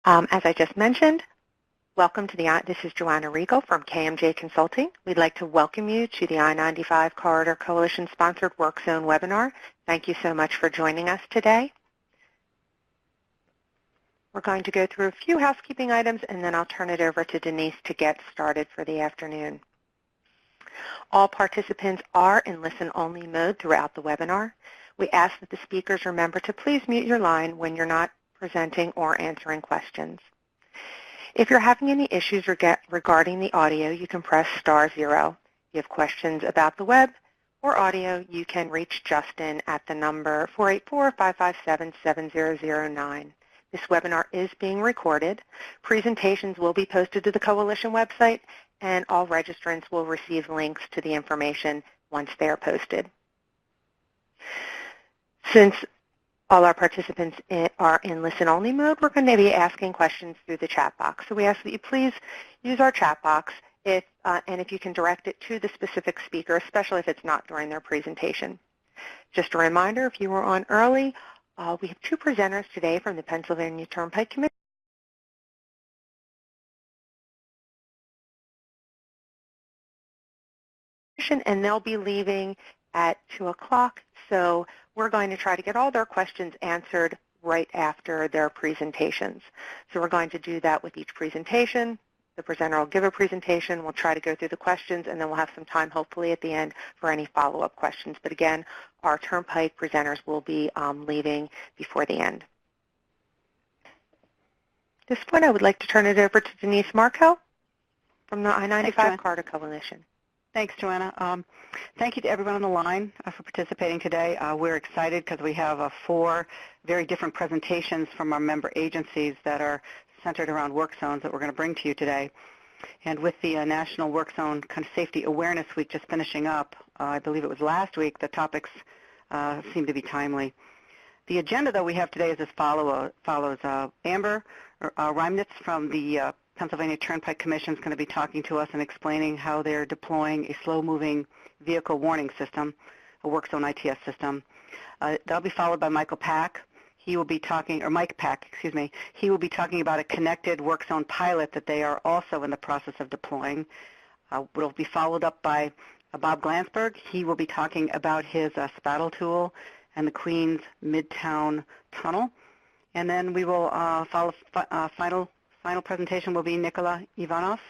As I just mentioned, welcome to this is Joanna Riegel from KMJ Consulting. We'd like to welcome you to the I-95 Corridor Coalition-sponsored Work Zone webinar. Thank you so much for joining us today. We're going to go through a few housekeeping items, and then I'll turn it over to Denise to get started for the afternoon. All participants are in listen-only mode throughout the webinar. We ask that the speakers remember to please mute your line when you're not presenting or answering questions. If you're having any issues regarding the audio, you can press *0. If you have questions about the web or audio, you can reach Justin at the number 484-557-7009. This webinar is being recorded. Presentations will be posted to the Coalition website, and all registrants will receive links to the information once they are posted. Since all our participants are in listen-only mode, we're going to be asking questions through the chat box. So we ask that you please use our chat box and if you can direct it to the specific speaker, especially if it's not during their presentation. Just a reminder, if you were on early, we have two presenters today from the Pennsylvania Turnpike Commission, and they'll be leaving at 2 o'clock. So we're going to try to get all their questions answered right after their presentations. So we're going to do that with each presentation. The presenter will give a presentation. We'll try to go through the questions, and then we'll have some time, hopefully, at the end for any follow-up questions. But again, our Turnpike presenters will be leaving before the end. At this point, I would like to turn it over to Denise Marco from the I-95 Corridor Coalition. Thanks, Joanna. Thank you to everyone on the line for participating today. We're excited because we have 4 very different presentations from our member agencies that are centered around work zones that we're going to bring to you today. And with the National Work Zone kind of Safety Awareness Week just finishing up, I believe it was last week, the topics seem to be timely. The agenda that we have today is as follows. Amber Reimnitz from the Pennsylvania Turnpike Commission is going to be talking to us and explaining how they're deploying a slow-moving vehicle warning system, a work zone ITS system. That'll be followed by Michael Pack. He will be talking, or Mike Pack, excuse me. He will be talking about a connected work zone pilot that they are also in the process of deploying. It'll be followed up by Bob Glantzberg. He will be talking about his SPATEL Tool and the Queens Midtown Tunnel. And then we will follow final presentation will be Nikola Ivanov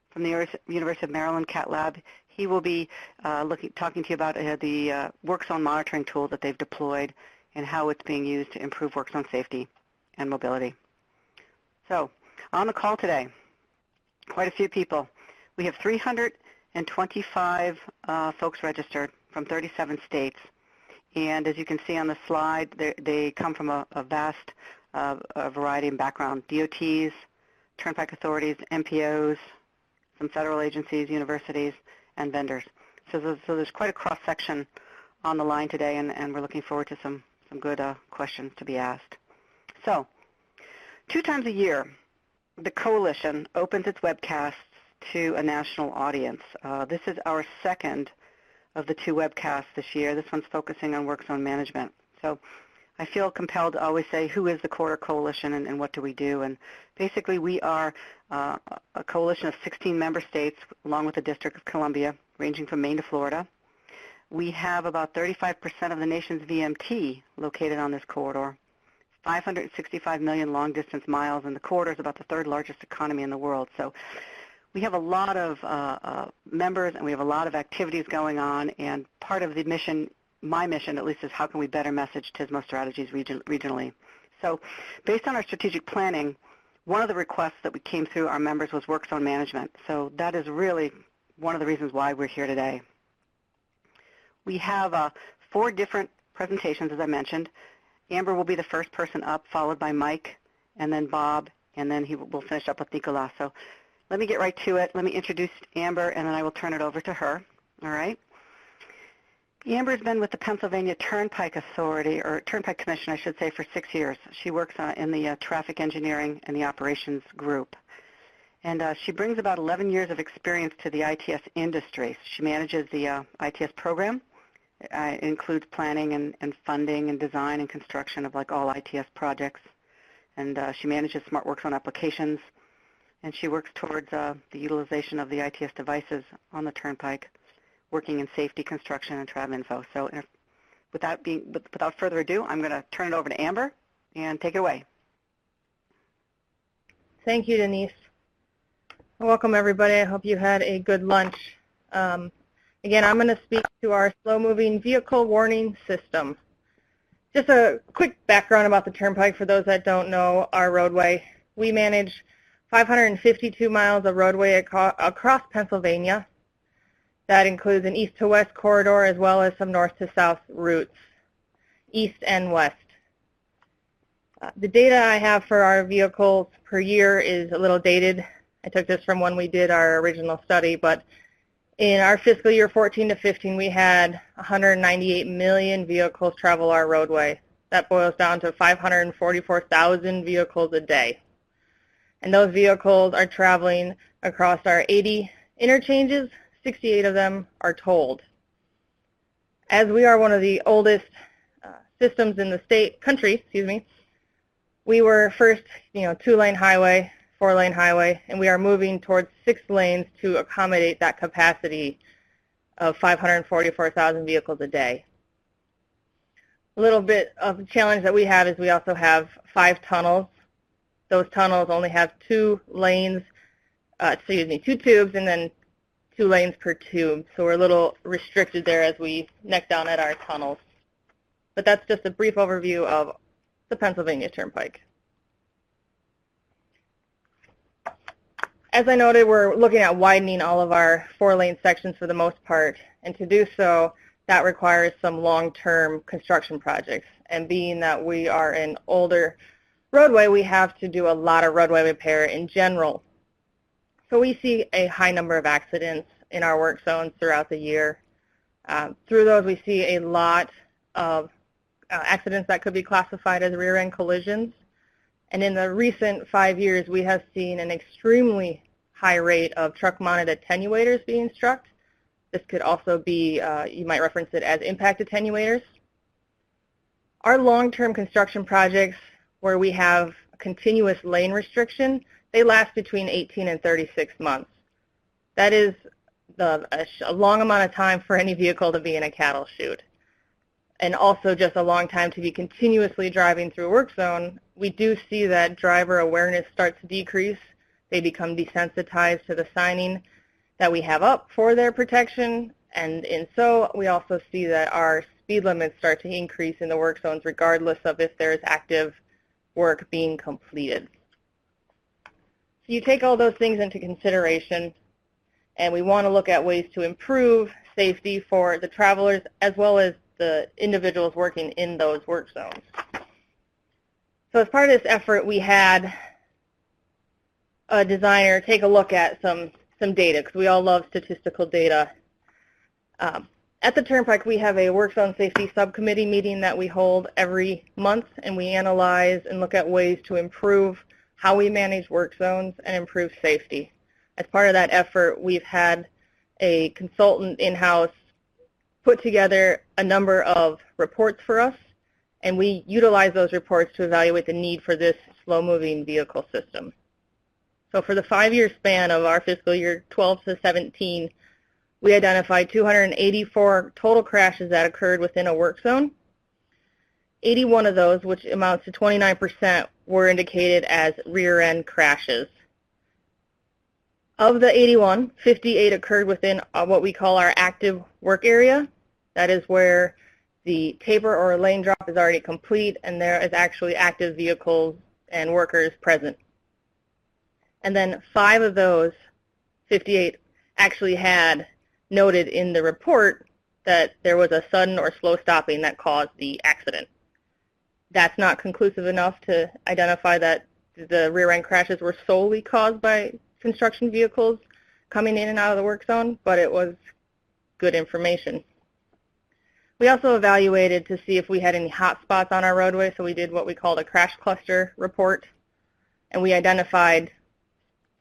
from the University of Maryland CATT Lab. He will be talking to you about the work zone monitoring tool that they've deployed and how it's being used to improve work zone safety and mobility. So on the call today, quite a few people. We have 325 folks registered from 37 states. And as you can see on the slide, they come from a vast variety and background. DOTs, Turnpike authorities, MPOs, some federal agencies, universities, and vendors. So there's quite a cross-section on the line today, and we're looking forward to some good questions to be asked. So 2 times a year, the Coalition opens its webcasts to a national audience. This is our second of the 2 webcasts this year. This one's focusing on work zone management. So I feel compelled to always say, who is the Corridor Coalition and what do we do? And basically we are a coalition of 16 member states along with the District of Columbia, ranging from Maine to Florida. We have about 35% of the nation's VMT located on this corridor, 565 million long-distance miles, and the corridor is about the 3rd largest economy in the world. So we have a lot of members, and we have a lot of activities going on, and part of the mission, my mission at least, is how can we better message TSMO strategies regionally. So based on our strategic planning, one of the requests that we came through our members was work zone management. So that is really one of the reasons why we're here today. We have 4 different presentations, as I mentioned. Amber will be the first person up, followed by Mike, and then Bob, and then we'll finish up with Nikola. So let me get right to it. Let me introduce Amber, and then I will turn it over to her. All right? Amber's been with the Pennsylvania Turnpike Authority, or Turnpike Commission, I should say, for 6 years. She works in the traffic engineering and the operations group. And she brings about 11 years of experience to the ITS industry. She manages the ITS program. It includes planning and funding and design and construction of like all ITS projects. and she manages smart work zone applications, and she works towards the utilization of the ITS devices on the Turnpike, working in safety, construction, and TravInfo. So without further ado, I'm going to turn it over to Amber and take it away. Thank you, Denise. Welcome, everybody. I hope you had a good lunch. Again, I'm going to speak to our slow-moving vehicle warning system. Just a quick background about the Turnpike for those that don't know our roadway. We manage 552 miles of roadway across Pennsylvania. That includes an east to west corridor as well as some north to south routes, east and west. The data I have for our vehicles per year is a little dated. I took this from when we did our original study, but in our fiscal year 14 to 15, we had 198 million vehicles travel our roadway. That boils down to 544,000 vehicles a day. And those vehicles are traveling across our 80 interchanges. 68 of them are tolled. As we are one of the oldest systems in the country, we were first, 2-lane highway, 4-lane highway, and we are moving towards 6 lanes to accommodate that capacity of 544,000 vehicles a day. A little bit of the challenge that we have is we also have 5 tunnels. Those tunnels only have 2 lanes, 2 tubes, and then 2 lanes per tube. So we're a little restricted there as we neck down at our tunnels. But that's just a brief overview of the Pennsylvania Turnpike. As I noted, we're looking at widening all of our 4-lane sections for the most part, and to do so, that requires some long-term construction projects. And being that we are an older roadway, we have to do a lot of roadway repair in general. So we see a high number of accidents in our work zones throughout the year. Through those, we see a lot of accidents that could be classified as rear-end collisions. And in the recent 5 years, we have seen an extremely high rate of truck-mounted attenuators being struck. This could also be, you might reference it as impact attenuators. Our long-term construction projects where we have continuous lane restriction, they last between 18 and 36 months. That is a long amount of time for any vehicle to be in a cattle chute. And also just a long time to be continuously driving through a work zone. We do see that driver awareness starts to decrease. They become desensitized to the signing that we have up for their protection. And in so, we also see that our speed limits start to increase in the work zones regardless of if there's active work being completed. So you take all those things into consideration, and we want to look at ways to improve safety for the travelers as well as the individuals working in those work zones. So as part of this effort, we had a designer take a look at some data, because we all love statistical data. At the Turnpike, we have a work zone safety subcommittee meeting that we hold every month, and we analyze and look at ways to improve how we manage work zones and improve safety. As part of that effort, we've had a consultant in-house put together a number of reports for us, and we utilize those reports to evaluate the need for this slow-moving vehicle system. So for the 5-year span of our fiscal year 12 to 17, we identified 284 total crashes that occurred within a work zone. 81 of those, which amounts to 29%, were indicated as rear-end crashes. Of the 81, 58 occurred within what we call our active work area. That is where the taper or lane drop is already complete and there is actually active vehicles and workers present. And then 5 of those 58 actually had noted in the report that there was a sudden or slow stopping that caused the accident. That's not conclusive enough to identify that the rear-end crashes were solely caused by construction vehicles coming in and out of the work zone, but it was good information. We also evaluated to see if we had any hot spots on our roadway, so we did what we called a crash cluster report, and we identified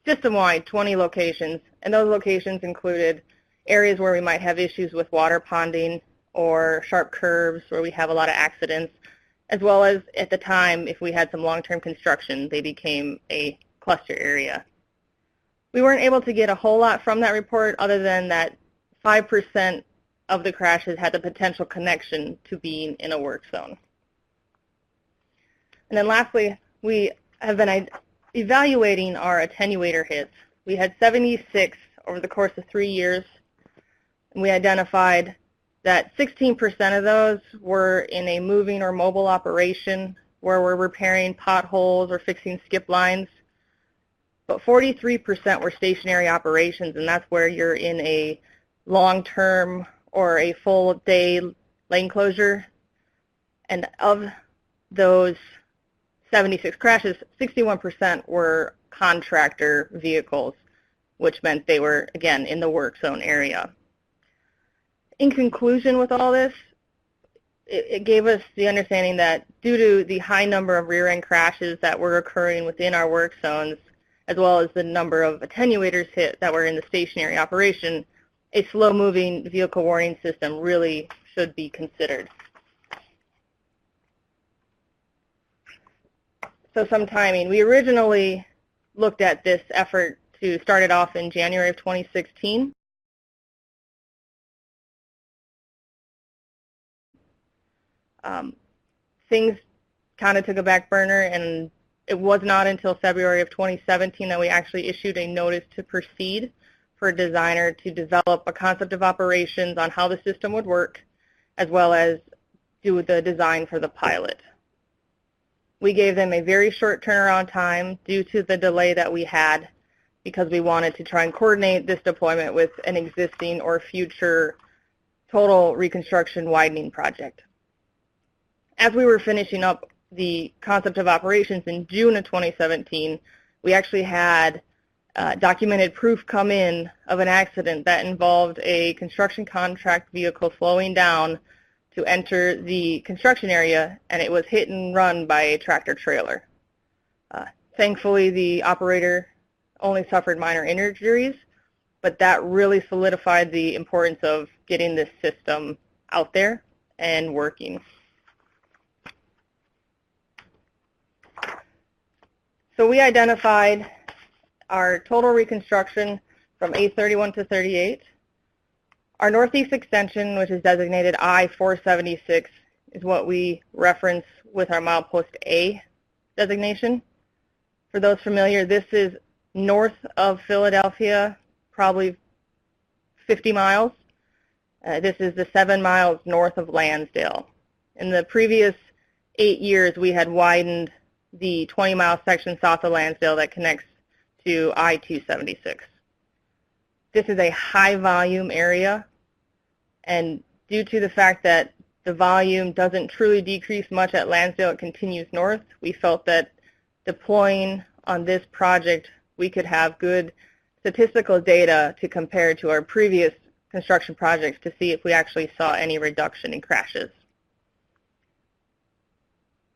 system-wide 20 locations, and those locations included areas where we might have issues with water ponding or sharp curves where we have a lot of accidents, as well as at the time, if we had some long-term construction, they became a cluster area. We weren't able to get a whole lot from that report other than that 5% of the crashes had the potential connection to being in a work zone. And then lastly, we have been evaluating our attenuator hits. We had 76 over the course of 3 years, and we identified that 16% of those were in a moving or mobile operation where we're repairing potholes or fixing skip lines. But 43% were stationary operations, and that's where you're in a long-term or a full-day lane closure. And of those 76 crashes, 61% were contractor vehicles, which meant they were, again, in the work zone area. In conclusion with all this, it gave us the understanding that due to the high number of rear-end crashes that were occurring within our work zones, as well as the number of attenuators hit that were in the stationary operation, a slow-moving vehicle warning system really should be considered. So some timing. We originally looked at this effort to start it off in January of 2016. Things kind of took a back burner, and it was not until February of 2017 that we actually issued a notice to proceed for a designer to develop a concept of operations on how the system would work, as well as do the design for the pilot. We gave them a very short turnaround time due to the delay that we had, because we wanted to try and coordinate this deployment with an existing or future total reconstruction widening project. As we were finishing up the concept of operations in June of 2017, we actually had documented proof come in of an accident that involved a construction contract vehicle slowing down to enter the construction area, and it was hit and run by a tractor trailer. Thankfully, the operator only suffered minor injuries, but that really solidified the importance of getting this system out there and working. So we identified our total reconstruction from 831 to 38. Our northeast extension, which is designated I-476, is what we reference with our milepost A designation. For those familiar, this is north of Philadelphia, probably 50 miles. This is the 7 miles north of Lansdale. In the previous 8 years, we had widened the 20-mile section south of Lansdale that connects to I-276. This is a high-volume area, and due to the fact that the volume doesn't truly decrease much at Lansdale, it continues north, we felt that deploying on this project, we could have good statistical data to compare to our previous construction projects to see if we actually saw any reduction in crashes.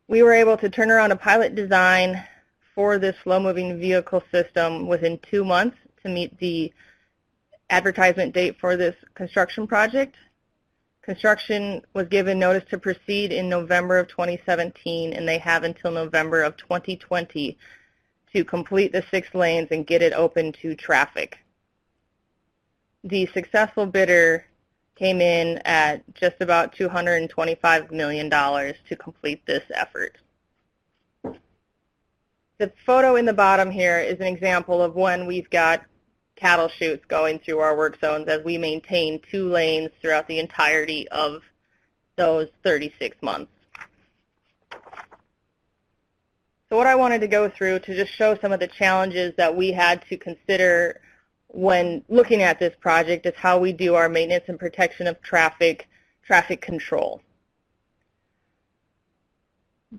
We were able to turn around a pilot design for this slow-moving vehicle system within 2 months to meet the advertisement date for this construction project. Construction was given notice to proceed in November of 2017, and they have until November of 2020 to complete the 6 lanes and get it open to traffic. The successful bidder came in at just about $225 million to complete this effort. The photo in the bottom here is an example of when we've got cattle chutes going through our work zones as we maintain 2 lanes throughout the entirety of those 36 months. So what I wanted to go through to just show some of the challenges that we had to consider when looking at this project is how we do our maintenance and protection of traffic control.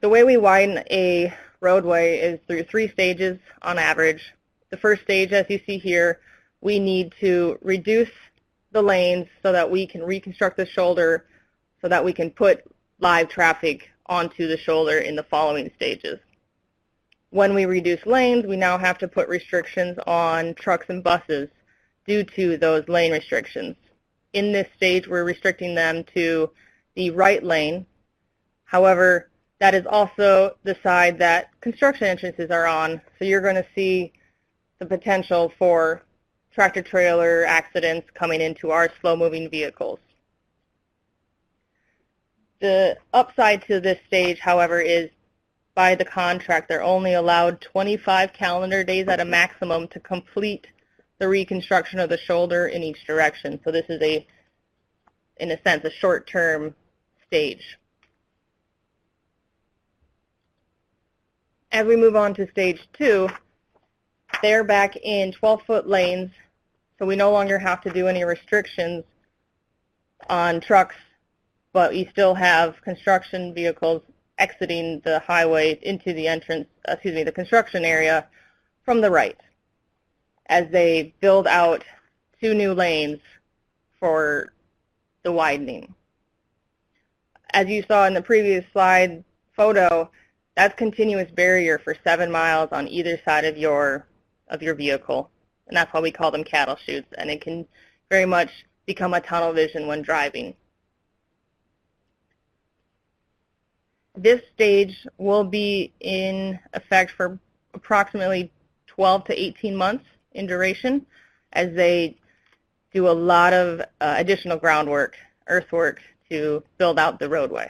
The way we widen a roadway is through 3 stages on average. The first stage, as you see here, we need to reduce the lanes so that we can reconstruct the shoulder so that we can put live traffic onto the shoulder in the following stages. When we reduce lanes, we now have to put restrictions on trucks and buses due to those lane restrictions. In this stage, we're restricting them to the right lane. However, that is also the side that construction entrances are on. So you're going to see the potential for tractor-trailer accidents coming into our slow-moving vehicles. The upside to this stage, however, is by the contract, they're only allowed 25 calendar days at a maximum to complete the reconstruction of the shoulder in each direction. So this is in a sense, a short-term stage. As we move on to stage 2, they're back in 12-foot lanes, so we no longer have to do any restrictions on trucks, but we still have construction vehicles exiting the highway into the the construction area from the right as they build out 2 new lanes for the widening. As you saw in the previous slide photo, that's continuous barrier for 7 miles on either side of your vehicle, and that's why we call them cattle chutes, and it can very much become a tunnel vision when driving. This stage will be in effect for approximately 12 to 18 months in duration as they do a lot of additional groundwork, earthwork, to build out the roadway.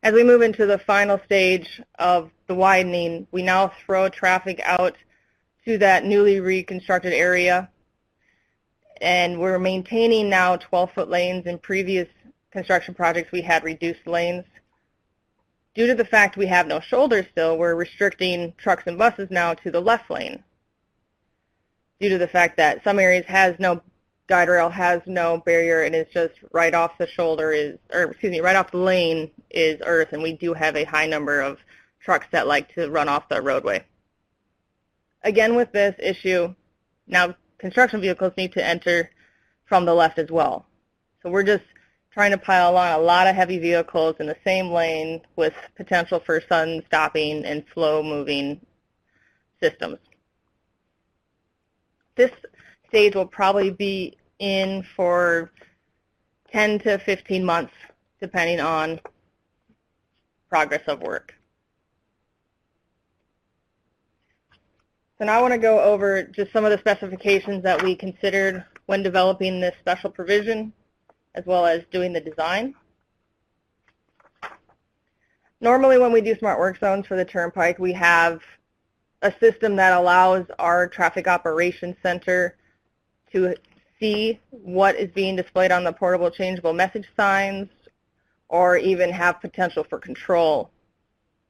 As we move into the final stage of the widening, we now throw traffic out to that newly reconstructed area, and we're maintaining now 12-foot lanes. In previous construction projects, we had reduced lanes. Due to the fact we have no shoulder still, we're restricting trucks and buses now to the left lane. Due to the fact that some areas has no guide rail, has no barrier, and it's just right off the shoulder right off the lane is earth, and we do have a high number of trucks that like to run off the roadway. Again, with this issue, now construction vehicles need to enter from the left as well. So we're just trying to pile on a lot of heavy vehicles in the same lane with potential for sudden stopping and slow-moving systems. This stage will probably be in for 10 to 15 months, depending on progress of work. So now I want to go over just some of the specifications that we considered when developing this special provision, as well as doing the design. Normally when we do smart work zones for the Turnpike, we have a system that allows our traffic operations center to see what is being displayed on the portable changeable message signs, or even have potential for control.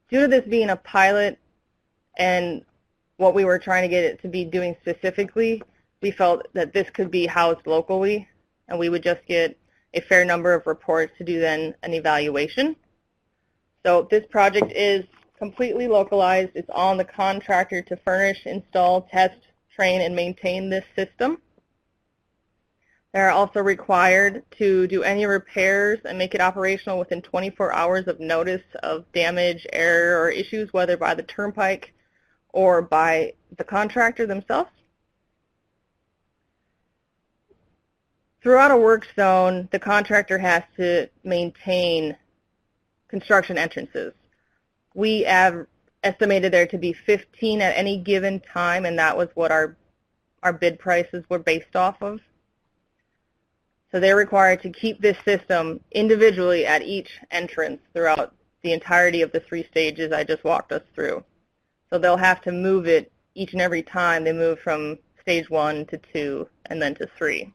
Due to this being a pilot and what we were trying to get it to be doing specifically, we felt that this could be housed locally, and we would just get a fair number of reports to do then an evaluation. So this project is completely localized. It's on the contractor to furnish, install, test, train, and maintain this system. They're also required to do any repairs and make it operational within 24 hours of notice of damage, error, or issues, whether by the Turnpike or by the contractor themselves. Throughout a work zone, the contractor has to maintain construction entrances. We have estimated there to be 15 at any given time, and that was what our bid prices were based off of. So they're required to keep this system individually at each entrance throughout the entirety of the 3 stages I just walked us through. So they'll have to move it each and every time they move from stage 1 to 2 and then to 3.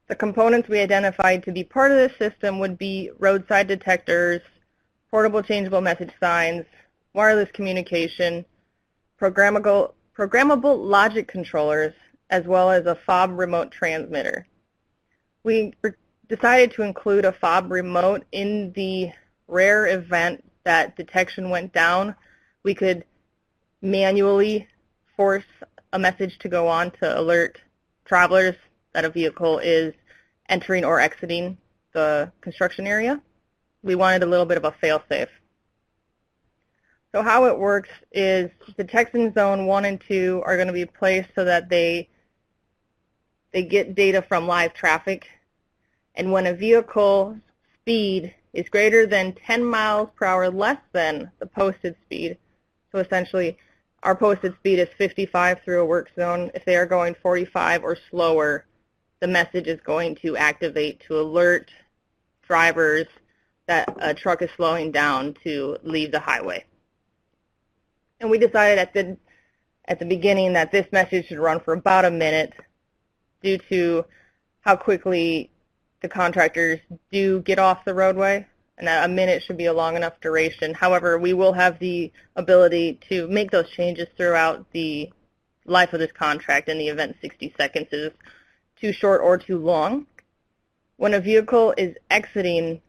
The components we identified to be part of this system would be roadside detectors, portable changeable message signs, wireless communication, programmable logic controllers, as well as a fob remote transmitter. We decided to include a fob remote in the rare event that detection went down. We could manually force a message to go on to alert travelers that a vehicle is entering or exiting the construction area. We wanted a little bit of a fail-safe. So how it works is detection zone 1 and 2 are going to be placed so that they get data from live traffic, and when a vehicle speed is greater than 10 miles per hour less than the posted speed. So essentially, our posted speed is 55 through a work zone. If they are going 45 or slower, the message is going to activate to alert drivers that a truck is slowing down to leave the highway. And we decided at the beginning that this message should run for about a minute due to how quickly the contractors do get off the roadway, and that a minute should be a long enough duration. However, we will have the ability to make those changes throughout the life of this contract in the event 60 seconds is too short or too long. When a vehicle is exiting,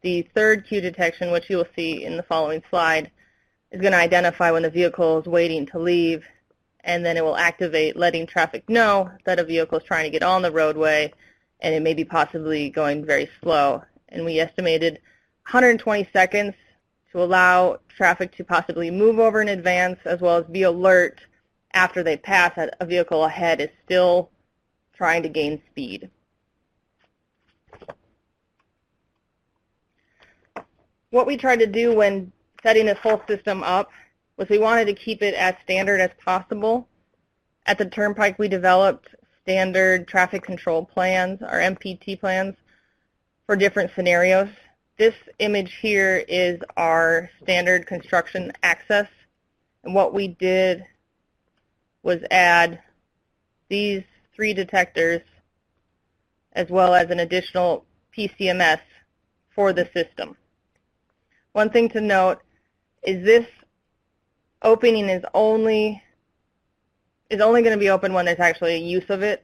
the third cue detection, which you will see in the following slide, is going to identify when the vehicle is waiting to leave, and then it will activate letting traffic know that a vehicle is trying to get on the roadway and it may be possibly going very slow. And we estimated 120 seconds to allow traffic to possibly move over in advance as well as be alert after they pass that a vehicle ahead is still trying to gain speed. What we tried to do when setting this whole system up was we wanted to keep it as standard as possible. At the Turnpike, we developed standard traffic control plans, or MPT plans, for different scenarios. This image here is our standard construction access, and what we did was add these 3 detectors as well as an additional PCMS for the system. One thing to note is this opening is only going to be open when there's actually a use of it,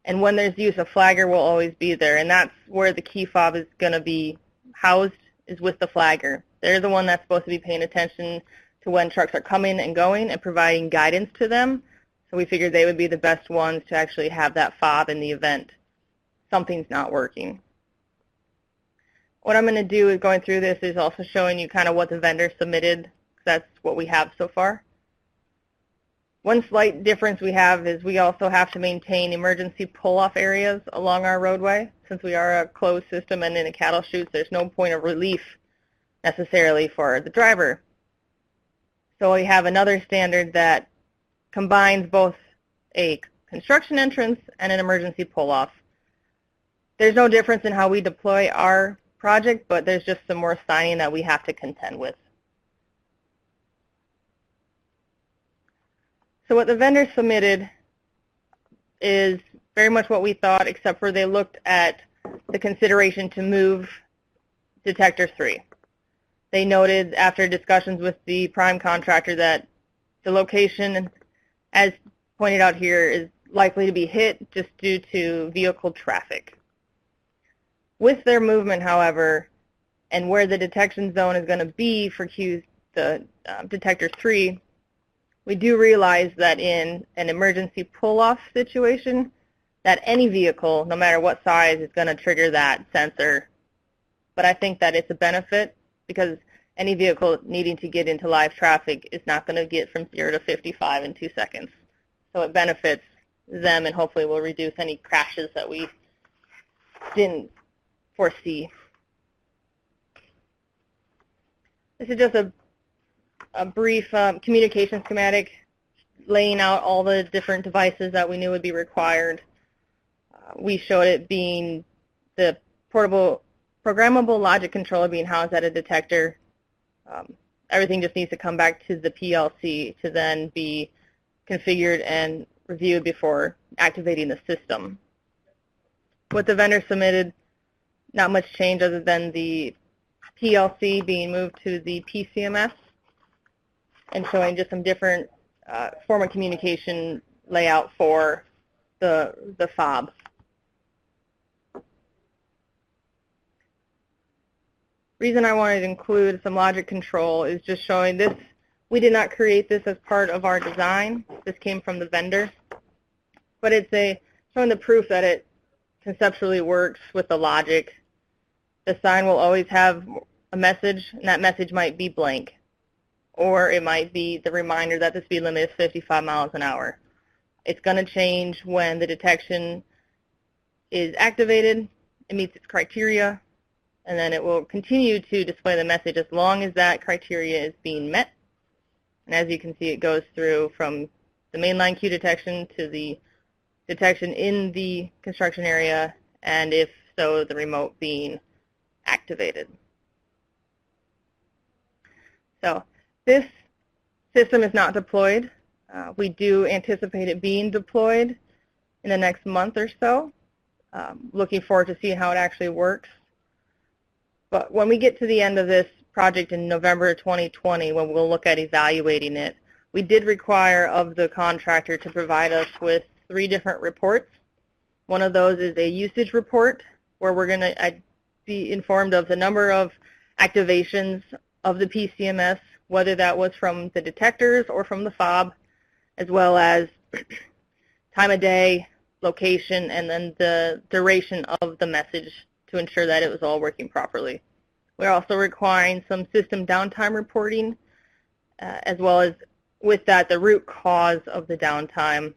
and when there's use, a flagger will always be there, and that's where the key fob is going to be housed, is with the flagger. They're the one that's supposed to be paying attention to when trucks are coming and going and providing guidance to them, so we figured they would be the best ones to actually have that fob in the event something's not working. What I'm going to do is going through this is also showing you kind of what the vendor submitted. That's what we have so far. One slight difference we have is we also have to maintain emergency pull-off areas along our roadway. Since we are a closed system and in a cattle chute, there's no point of relief necessarily for the driver. So we have another standard that combines both a construction entrance and an emergency pull-off. There's no difference in how we deploy our project, but there's just some more signing that we have to contend with. So what the vendor submitted is very much what we thought, except for they looked at the consideration to move detector 3. They noted after discussions with the prime contractor that the location, as pointed out here, is likely to be hit just due to vehicle traffic. With their movement, however, and where the detection zone is going to be for detector 3, we do realize that in an emergency pull-off situation, that any vehicle, no matter what size, is going to trigger that sensor. But I think that it's a benefit because any vehicle needing to get into live traffic is not going to get from 0 to 55 in 2 seconds. So it benefits them and hopefully will reduce any crashes that we didn't foresee. This is just a brief communication schematic laying out all the different devices that we knew would be required. We showed it being the portable programmable logic controller being housed at a detector. Everything just needs to come back to the PLC to then be configured and reviewed before activating the system. What the vendor submitted, not much change other than the PLC being moved to the PCMS and showing just some different form of communication layout for the fob. Reason I wanted to include some logic control is just showing this. We did not create this as part of our design. This came from the vendor. But it's showing the proof that it conceptually works with the logic. The sign will always have a message, and that message might be blank. Or it might be the reminder that the speed limit is 55 miles an hour. It's going to change when the detection is activated, it meets its criteria, and then it will continue to display the message as long as that criteria is being met. And as you can see, it goes through from the mainline queue detection to the detection in the construction area, and if so, the remote being activated. So this system is not deployed. We do anticipate it being deployed in the next month or so. Looking forward to seeing how it actually works. But when we get to the end of this project in November 2020, when we'll look at evaluating it, we did require of the contractor to provide us with 3 different reports. One of those is a usage report, where we're going to be informed of the number of activations of the PCMS, whether that was from the detectors or from the fob, as well as time of day, location, and then the duration of the message to ensure that it was all working properly. We're also requiring some system downtime reporting, as well as with that the root cause of the downtime,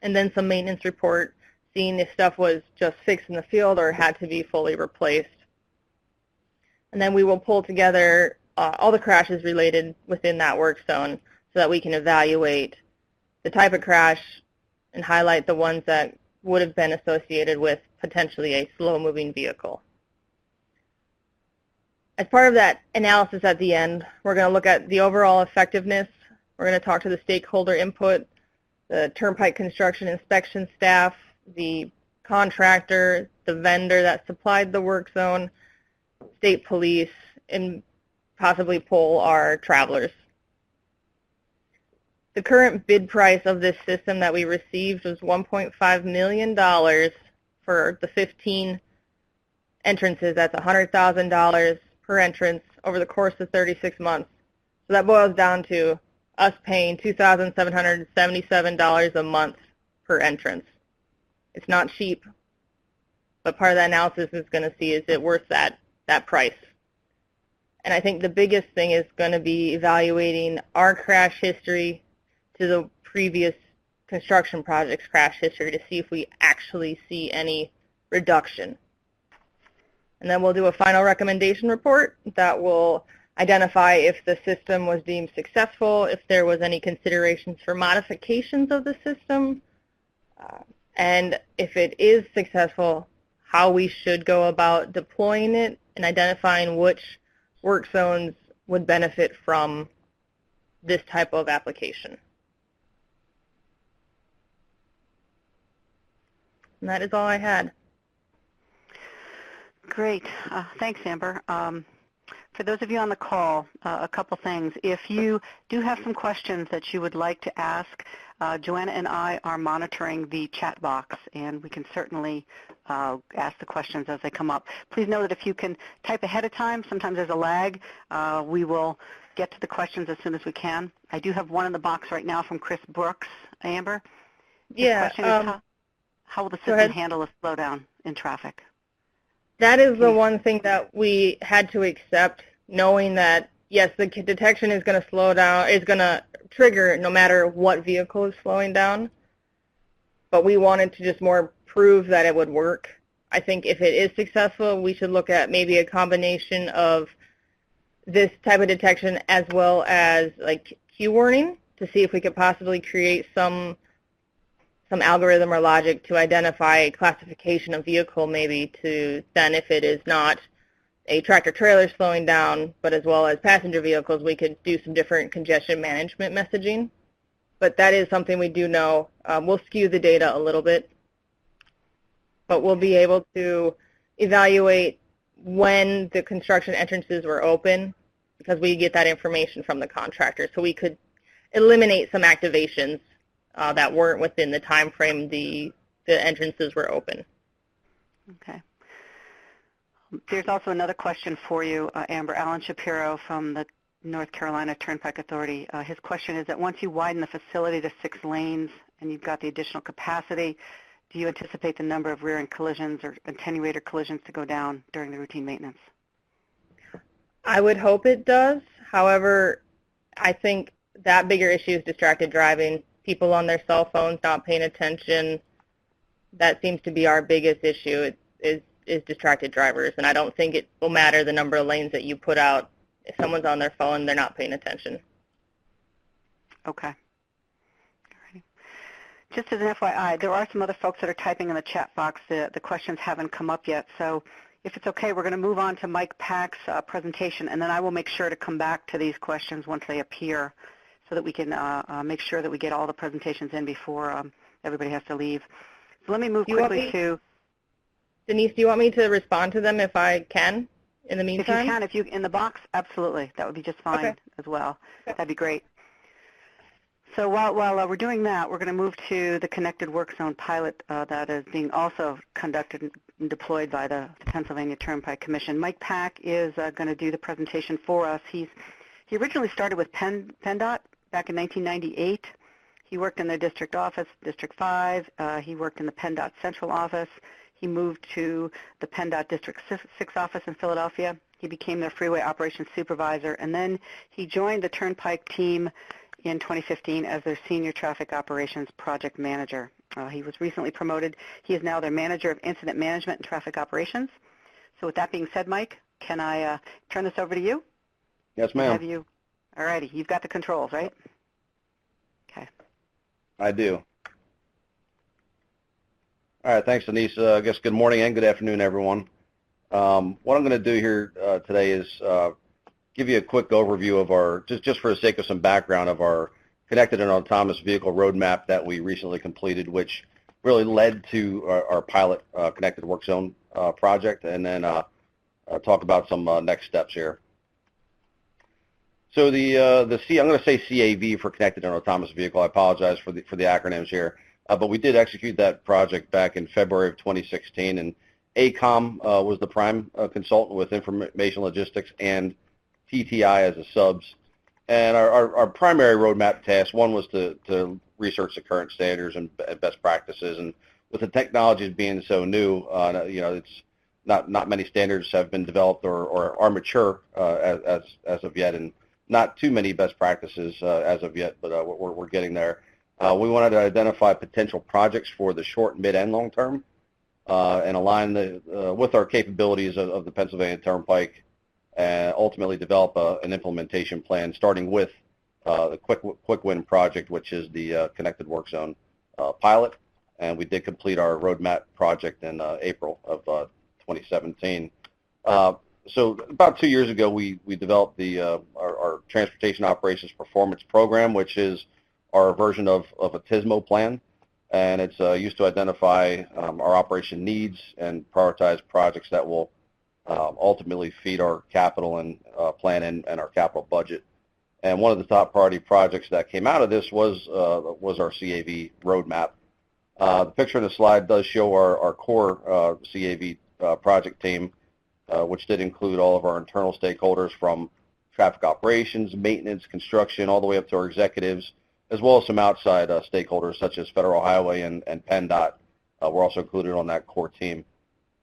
and then some maintenance report seeing if stuff was just fixed in the field or had to be fully replaced. And then we will pull together all the crashes related within that work zone so that we can evaluate the type of crash and highlight the ones that would have been associated with potentially a slow-moving vehicle. As part of that analysis at the end, we're going to look at the overall effectiveness. We're going to talk to the stakeholder input, the Turnpike construction inspection staff, the contractor, the vendor that supplied the work zone, state police, and possibly poll our travelers. The current bid price of this system that we received was $1.5 million for the 15 entrances. That's $100,000 per entrance over the course of 36 months. So that boils down to us paying $2,777 a month per entrance. It's not cheap, but part of the analysis is going to see, is it worth that price? And I think the biggest thing is going to be evaluating our crash history to the previous construction project's crash history to see if we actually see any reduction. And then we'll do a final recommendation report that will identify if the system was deemed successful, if there was any considerations for modifications of the system, and if it is successful, how we should go about deploying it and identifying which work zones would benefit from this type of application. And that is all I had. Great. Thanks, Amber. For those of you on the call, a couple things. If you do have some questions that you would like to ask, Joanna and I are monitoring the chat box, and we can certainly ask the questions as they come up. Please know that if you can type ahead of time, sometimes there's a lag, we will get to the questions as soon as we can. I do have one in the box right now from Chris Brooks. Amber? Yeah. How will the system handle a slowdown in traffic? That is the one thing that we had to accept, knowing that, yes, the detection is going to slow down, is going to trigger no matter what vehicle is slowing down. But we wanted to just more prove that it would work. I think if it is successful, we should look at maybe a combination of this type of detection as well as like queue warning to see if we could possibly create some algorithm or logic to identify a classification of vehicle, maybe to then, if it is not a tractor trailer slowing down, but as well as passenger vehicles, we could do some different congestion management messaging. But that is something we do know. We'll skew the data a little bit, but we'll be able to evaluate when the construction entrances were open because we get that information from the contractor. So we could eliminate some activations that weren't within the time frame the entrances were open. Okay. There's also another question for you, Amber. Alan Shapiro from the North Carolina Turnpike Authority. His question is that once you widen the facility to 6 lanes and you've got the additional capacity, do you anticipate the number of rear-end collisions or attenuator collisions to go down during the routine maintenance? I would hope it does. However, I think that bigger issue is distracted driving. People on their cell phones not paying attention. That seems to be our biggest issue. Is is distracted drivers, and I don't think it will matter the number of lanes that you put out. If someone's on their phone, they're not paying attention. Okay. Alrighty. Just as an FYI, there are some other folks that are typing in the chat box. The questions haven't come up yet, so if it's okay, we're going to move on to Mike Pack's presentation, and then I will make sure to come back to these questions once they appear so that we can make sure that we get all the presentations in before everybody has to leave. So let me move quickly to... Denise, do you want me to respond to them if I can in the meantime? If you can, in the box, absolutely. That would be just fine as well. Okay. That'd be great. So while we're doing that, we're going to move to the Connected Work Zone pilot that is being also conducted and deployed by the Pennsylvania Turnpike Commission. Mike Pack is going to do the presentation for us. He originally started with PennDOT back in 1998. He worked in the district office, District 5. He worked in the PennDOT Central office. He moved to the PennDOT District 6 office in Philadelphia. He became their freeway operations supervisor, and then he joined the Turnpike team in 2015 as their senior traffic operations project manager. He was recently promoted. He is now their manager of incident management and traffic operations. So with that being said, Mike, can I turn this over to you? Yes, ma'am. Have you? All righty. You've got the controls, right? Okay. I do. All right, thanks, Denise. I guess good morning and good afternoon, everyone. What I'm going to do here today is give you a quick overview of our, just for the sake of some background, of our connected and autonomous vehicle roadmap that we recently completed, which really led to our pilot Connected Work Zone project, and then talk about some next steps here. So I'm going to say CAV for Connected and Autonomous Vehicle. I apologize for the acronyms here. But we did execute that project back in February of 2016, and ACOM was the prime consultant with Information Logistics and TTI as the subs. And our primary roadmap task, one, was to research the current standards and best practices. And with the technologies being so new, it's not many standards have been developed or are mature as of yet, and not too many best practices as of yet, but we're getting there. We wanted to identify potential projects for the short, mid, and long term, and align with our capabilities of the Pennsylvania Turnpike, and ultimately develop an implementation plan, starting with the Quick Win project, which is the Connected Work Zone pilot. And we did complete our roadmap project in April of 2017. So about 2 years ago, we developed our Transportation Operations Performance Program, which is our version of a TISMO plan, and it's used to identify our operation needs and prioritize projects that will ultimately feed our capital and plan and our capital budget. And one of the top priority projects that came out of this was our CAV roadmap. The picture in the slide does show our core CAV project team, which did include all of our internal stakeholders from traffic operations, maintenance, construction, all the way up to our executives, as well as some outside stakeholders such as Federal Highway and PennDOT were also included on that core team.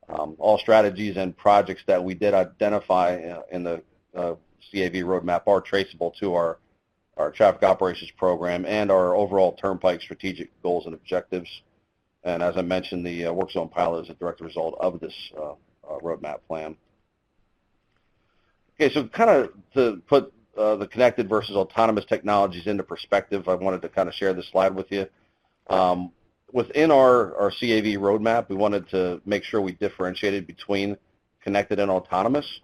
All strategies and projects that we did identify in the CAV roadmap are traceable to our traffic operations program and our overall Turnpike strategic goals and objectives. And as I mentioned, the Work Zone pilot is a direct result of this roadmap plan. Okay, so kind of to put the connected versus autonomous technologies into perspective, I wanted to kind of share this slide with you. Within our CAV roadmap, we wanted to make sure we differentiated between connected and autonomous.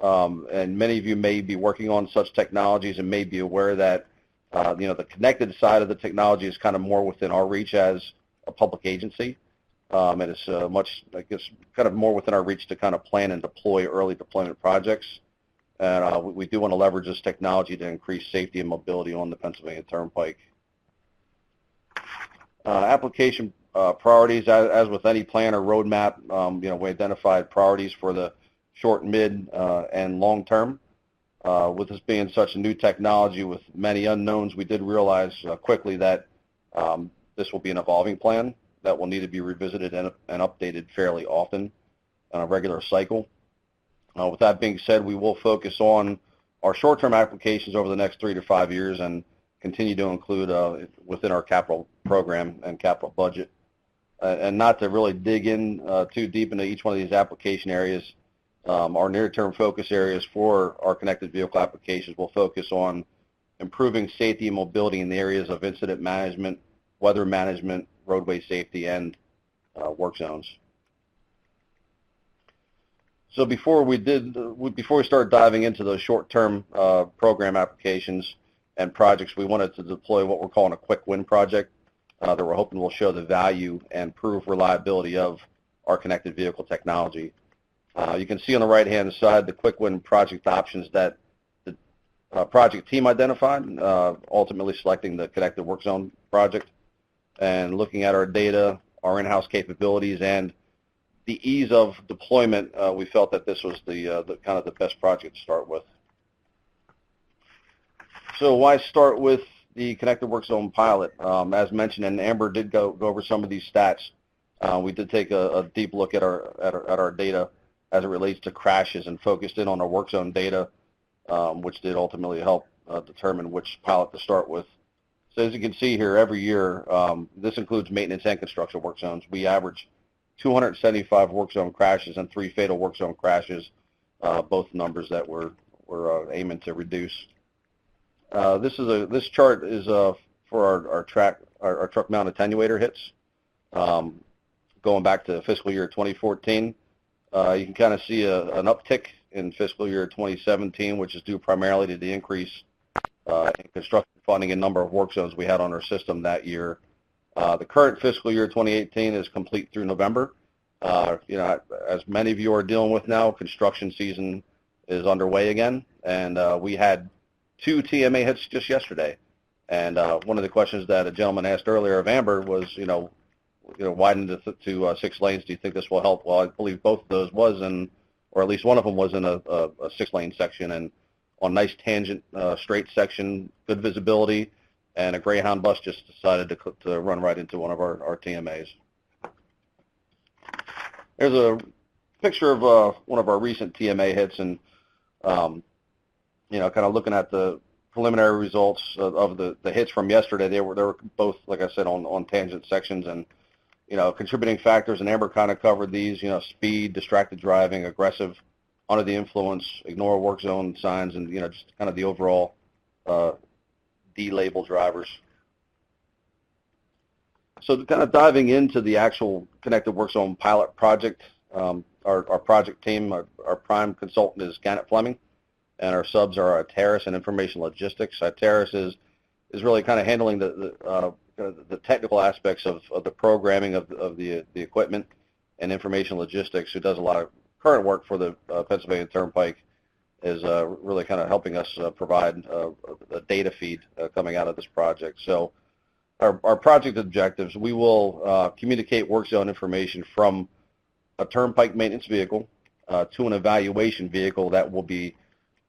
And many of you may be working on such technologies and may be aware that the connected side of the technology is kind of more within our reach as a public agency. And it's much, I guess, kind of more within our reach to kind of plan and deploy early deployment projects. And we do want to leverage this technology to increase safety and mobility on the Pennsylvania Turnpike. Application priorities, as with any plan or roadmap, we identified priorities for the short, mid, and long term. With this being such a new technology with many unknowns, we did realize quickly that this will be an evolving plan that will need to be revisited and updated fairly often on a regular cycle. With that being said, we will focus on our short-term applications over the next 3 to 5 years and continue to include within our capital program and capital budget. and not to really dig in too deep into each one of these application areas, our near-term focus areas for our connected vehicle applications will focus on improving safety and mobility in the areas of incident management, weather management, roadway safety, and work zones. So before we started diving into those short-term program applications and projects, we wanted to deploy what we're calling a quick win project that we're hoping will show the value and prove reliability of our connected vehicle technology. You can see on the right-hand side the quick win project options that the project team identified, ultimately selecting the connected work zone project, and looking at our data, our in-house capabilities, and the ease of deployment. We felt that this was the kind of the best project to start with. So why start with the connected work zone pilot? As mentioned, and Amber did go over some of these stats. We did take a deep look at our data as it relates to crashes and focused in on our work zone data, which did ultimately help determine which pilot to start with. So as you can see here, every year, this includes maintenance and construction work zones, we average 275 work zone crashes and 3 fatal work zone crashes, both numbers that we're aiming to reduce. This chart is for our truck mount attenuator hits, going back to fiscal year 2014. You can kind of see an uptick in fiscal year 2017, which is due primarily to the increase in construction funding and number of work zones we had on our system that year. The current fiscal year 2018 is complete through November. As many of you are dealing with now, construction season is underway again, and we had 2 TMA hits just yesterday. And one of the questions that a gentleman asked earlier of Amber was, widen to 6 lanes. Do you think this will help? Well, I believe both of those was in, or at least one of them was in a 6-lane section, and on nice tangent straight section, good visibility, and a Greyhound bus just decided to run right into one of our TMAs. There's a picture of one of our recent TMA hits, and kind of looking at the preliminary results of the hits from yesterday. They were both, like I said, on tangent sections, and contributing factors, and Amber kind of covered these, speed, distracted driving, aggressive, under the influence, ignore work zone signs, and just kind of the overall D-label drivers. So kind of diving into the actual connected work zone pilot project, our project team, our prime consultant is Gannett Fleming, and our subs are Iteris and Information Logistics. Iteris is really kind of handling the technical aspects of the programming of the equipment, and Information Logistics, who does a lot of current work for the Pennsylvania Turnpike, is really kind of helping us provide a data feed coming out of this project. So our project objectives: we will communicate work zone information from a Turnpike maintenance vehicle to an evaluation vehicle that will be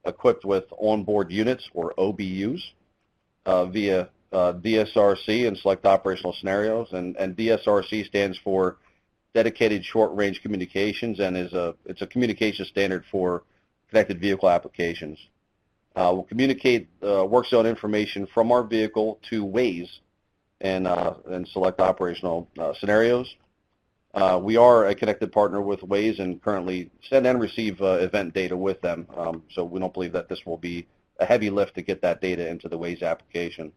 equipped with onboard units, or OBUs, via DSRC in select operational scenarios, and DSRC stands for Dedicated Short Range Communications, and it's a communication standard for connected vehicle applications. We'll communicate work zone information from our vehicle to Waze in select operational scenarios. We are a connected partner with Waze and currently send and receive event data with them, so we don't believe that this will be a heavy lift to get that data into the Waze application.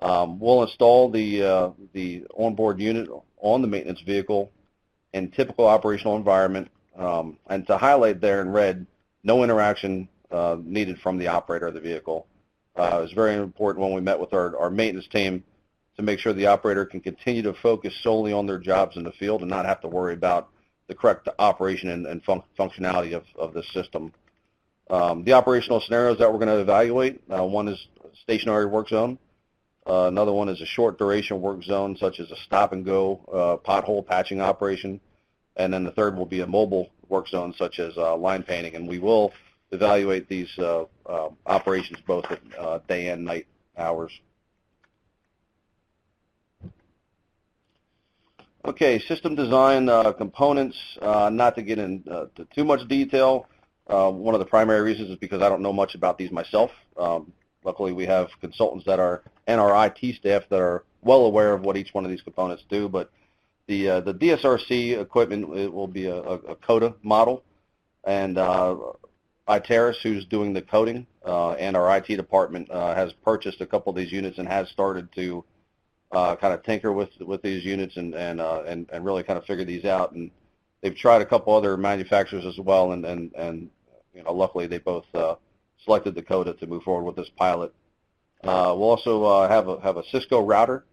We'll install the onboard unit on the maintenance vehicle in typical operational environment, and to highlight there in red, no interaction needed from the operator of the vehicle. It's very important when we met with our maintenance team to make sure the operator can continue to focus solely on their jobs in the field and not have to worry about the correct operation and functionality of this system. The operational scenarios that we're going to evaluate, one is stationary work zone. Another one is a short duration work zone, such as a stop-and-go pothole patching operation. And then the third will be a mobile work zone, such as line painting. And we will evaluate these operations both at day and night hours. Okay, system design components, not to get into too much detail. One of the primary reasons is because I don't know much about these myself. Luckily, we have consultants and our IT staff that are well aware of what each one of these components do, but The DSRC equipment, it will be a CODA model, and Iteris, who's doing the coding, and our IT department has purchased a couple of these units and has started to kind of tinker with these units and really kind of figure these out. And they've tried a couple other manufacturers as well, and you know, luckily they both selected the CODA to move forward with this pilot. We'll also have a Cisco router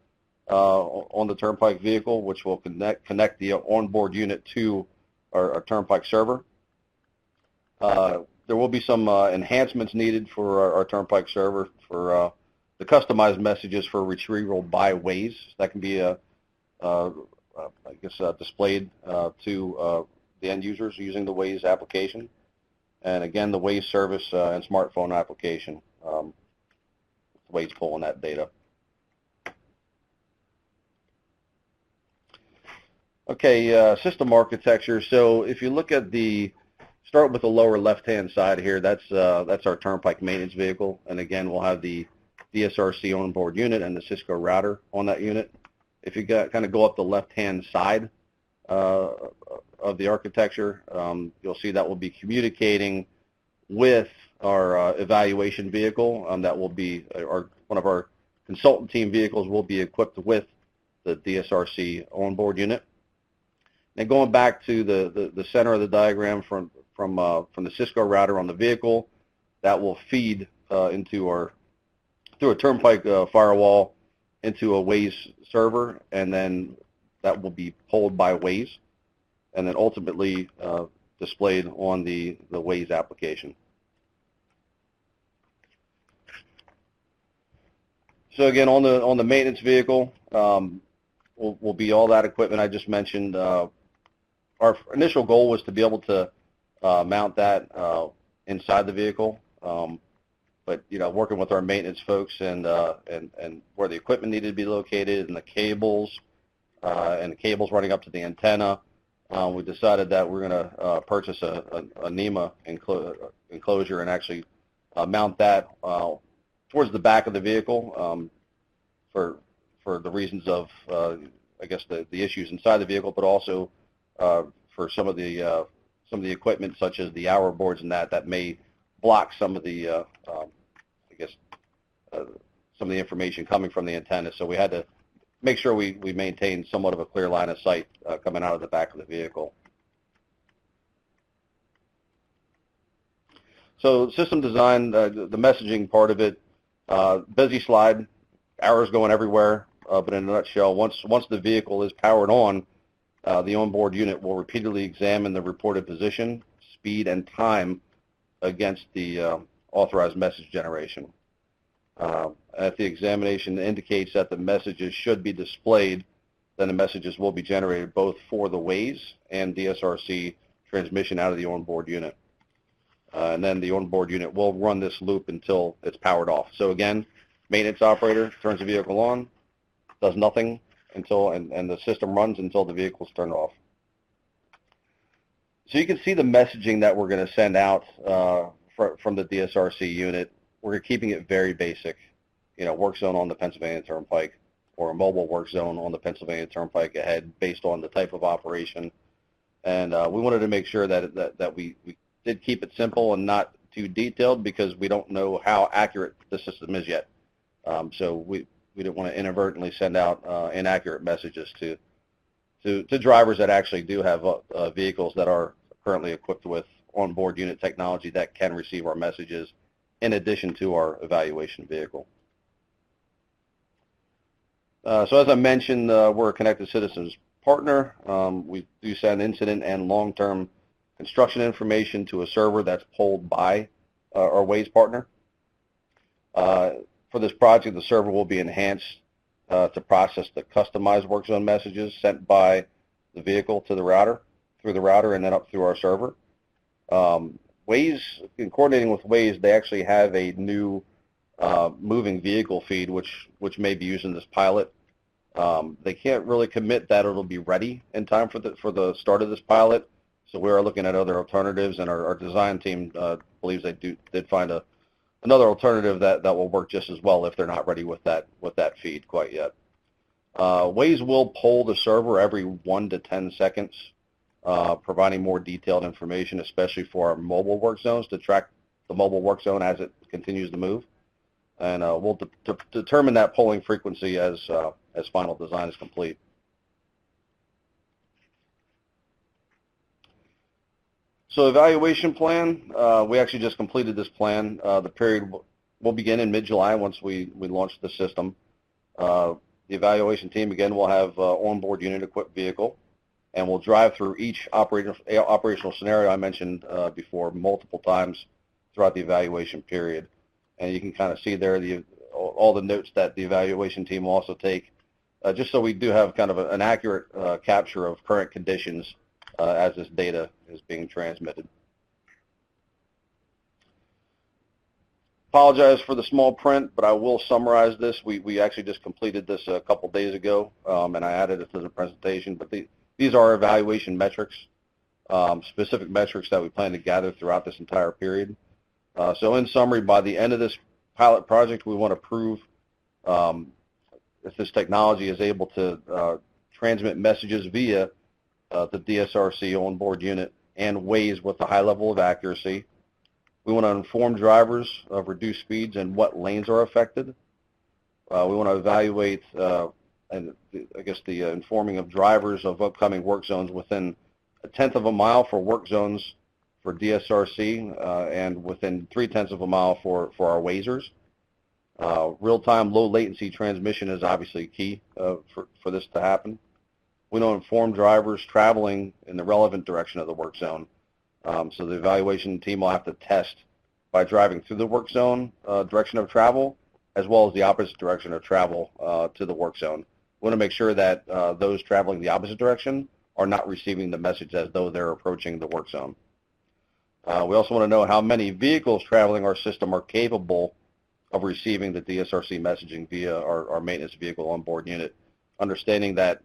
on the Turnpike vehicle, which will connect the onboard unit to our Turnpike server. There will be some enhancements needed for our Turnpike server for the customized messages for retrieval by Waze. That can be, displayed to the end users using the Waze application. And again, the Waze service and smartphone application, Waze pulling that data. Okay, system architecture. So if you look at start with the lower left-hand side here, that's our Turnpike maintenance vehicle. And again, we'll have the DSRC onboard unit and the Cisco router on that unit. If you kind of go up the left-hand side of the architecture, you'll see that will be communicating with our evaluation vehicle. That will be one of our consultant team vehicles will be equipped with the DSRC onboard unit. And going back to the center of the diagram from the Cisco router on the vehicle, that will feed through a Turnpike firewall into a Waze server, and then that will be pulled by Waze, and then ultimately displayed on the Waze application. So again, on the maintenance vehicle, will be all that equipment I just mentioned. Our initial goal was to be able to mount that inside the vehicle, but you know, working with our maintenance folks and where the equipment needed to be located and the cables running up to the antenna, we decided that we're going to purchase a NEMA enclosure and actually mount that towards the back of the vehicle for the reasons of I guess the issues inside the vehicle, but also for some of the equipment such as the hour boards and that may block some of the some of the information coming from the antenna. So we had to make sure we maintain somewhat of a clear line of sight coming out of the back of the vehicle. So system design, the messaging part of it, busy slide, arrows going everywhere, but in a nutshell, once the vehicle is powered on, the onboard unit will repeatedly examine the reported position, speed, and time against the authorized message generation. If the examination indicates that the messages should be displayed, then the messages will be generated both for the Waze and DSRC transmission out of the onboard unit. And then the onboard unit will run this loop until it's powered off. So again, maintenance operator turns the vehicle on, does nothing until, and the system runs until the vehicle's turned off. So you can see the messaging that we're going to send out from the DSRC unit. We're keeping it very basic, you know, work zone on the Pennsylvania Turnpike or a mobile work zone on the Pennsylvania Turnpike ahead based on the type of operation. And we wanted to make sure that we did keep it simple and not too detailed because we don't know how accurate the system is yet. So we didn't want to inadvertently send out inaccurate messages to drivers that actually do have vehicles that are currently equipped with onboard unit technology that can receive our messages in addition to our evaluation vehicle. So as I mentioned, we're a Connected Citizens partner. We do send incident and long-term construction information to a server that's pulled by our Waze partner. For this project, the server will be enhanced to process the customized work zone messages sent by the vehicle to the router, through the router, and then up through our server. Waze, in coordinating with Waze, they actually have a new moving vehicle feed, which may be used in this pilot. They can't really commit that it'll be ready in time for the start of this pilot, so we are looking at other alternatives, and our design team believes they did find another alternative that will work just as well if they're not ready with that feed quite yet. Waze will poll the server every 1 to 10 seconds, providing more detailed information, especially for our mobile work zones, to track the mobile work zone as it continues to move. And we'll determine that polling frequency as final design is complete. So evaluation plan, we actually just completed this plan. The period will begin in mid-July once we launch the system. The evaluation team, again, will have onboard unit equipped vehicle, and we'll drive through each operational scenario I mentioned before multiple times throughout the evaluation period. And you can kind of see there all the notes that the evaluation team will also take, just so we do have kind of an accurate capture of current conditions as this data is being transmitted. Apologize for the small print, but I will summarize this. We actually just completed this a couple days ago, and I added it to the presentation. But these are evaluation metrics, specific metrics that we plan to gather throughout this entire period. So in summary, by the end of this pilot project, we want to prove if this technology is able to transmit messages via the DSRC onboard unit and Waze with a high level of accuracy. We want to inform drivers of reduced speeds and what lanes are affected. We want to evaluate, and I guess the informing of drivers of upcoming work zones within 1/10 of a mile for work zones for DSRC and within 3/10 of a mile for our Wazers. Real-time, low-latency transmission is obviously key for this to happen. We want to inform drivers traveling in the relevant direction of the work zone. So the evaluation team will have to test by driving through the work zone direction of travel, as well as the opposite direction of travel to the work zone. We want to make sure that those traveling the opposite direction are not receiving the message as though they're approaching the work zone. We also want to know how many vehicles traveling our system are capable of receiving the DSRC messaging via our maintenance vehicle onboard unit, understanding that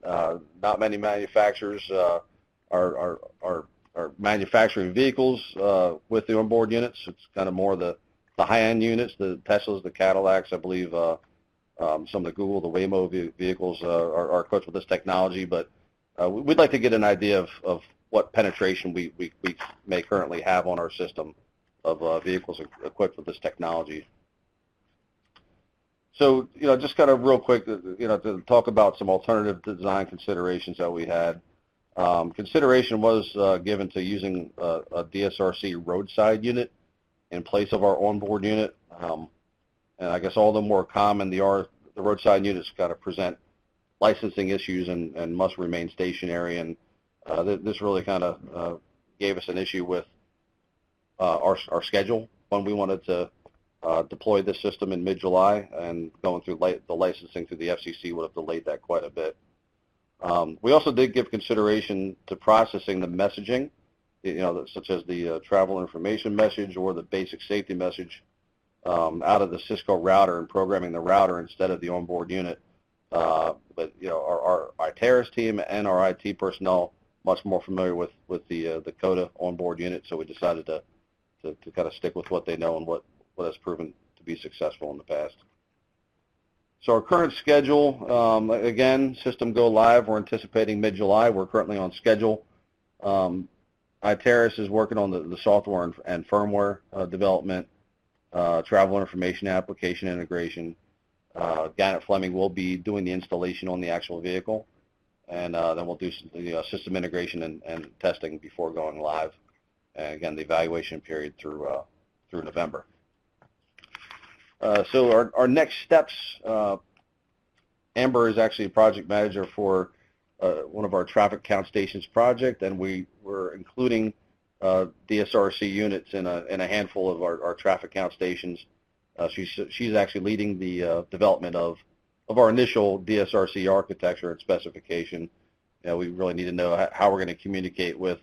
not many manufacturers are manufacturing vehicles with the onboard units. It's kind of more the high-end units, the Teslas, the Cadillacs. I believe some of the Google, the Waymo vehicles are equipped with this technology, but we'd like to get an idea of what penetration we may currently have on our system of vehicles equipped with this technology. So, just kind of real quick, to talk about some alternative design considerations that we had. Consideration was given to using a DSRC roadside unit in place of our onboard unit. And I guess all the more common, the roadside units kind of present licensing issues and must remain stationary. And this really kind of gave us an issue with our schedule when we wanted to deploy this system in mid-July, and going through the licensing through the FCC would have delayed that quite a bit. We also did give consideration to processing the messaging, such as the travel information message or the basic safety message out of the Cisco router and programming the router instead of the onboard unit. But our ITARIS team and our IT personnel much more familiar with the CODA onboard unit, so we decided to kind of stick with what they know and what has proven to be successful in the past. So our current schedule, again, system go live, we're anticipating mid-July. We're currently on schedule. ITARIS is working on the software and firmware development, travel information application integration. Gannett Fleming will be doing the installation on the actual vehicle, and then we'll do some, system integration and testing before going live. And again, the evaluation period through November. So our next steps, Amber is actually a project manager for one of our traffic count stations project, and we're including DSRC units in a handful of our traffic count stations. She's actually leading the development of our initial DSRC architecture and specification. We really need to know how we're going to communicate with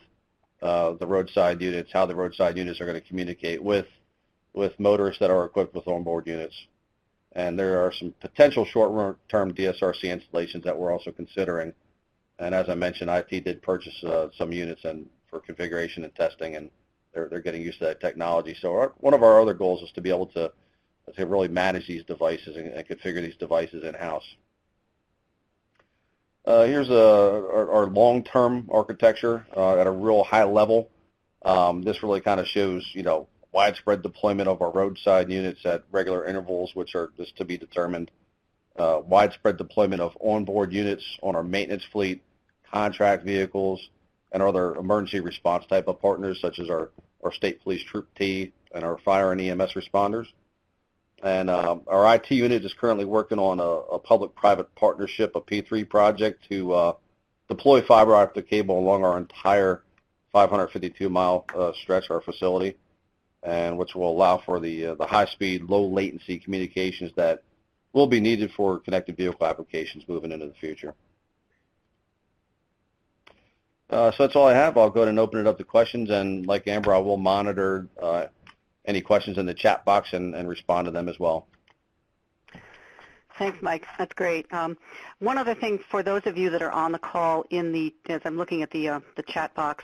the roadside units, how the roadside units are going to communicate with motorists that are equipped with onboard units. And there are some potential short-term DSRC installations that we're also considering. And as I mentioned, IT did purchase some units for configuration and testing, and they're getting used to that technology. So one of our other goals is to be able to really manage these devices and configure these devices in-house. Here's our long-term architecture at a real high level. This really kind of shows, widespread deployment of our roadside units at regular intervals, which are just to be determined. Widespread deployment of onboard units on our maintenance fleet, contract vehicles, and other emergency response type of partners, such as our State Police Troop T and our fire and EMS responders. And our IT unit is currently working on a public-private partnership, a P3 project, to deploy fiber optic cable along our entire 552-mile stretch of our facility, and which will allow for the high-speed, low-latency communications that will be needed for connected vehicle applications moving into the future. So that's all I have. I'll go ahead and open it up to questions, and like Amber, I will monitor any questions in the chat box and respond to them as well. Thanks, Mike. That's great. One other thing for those of you that are on the call, as I'm looking at the chat box,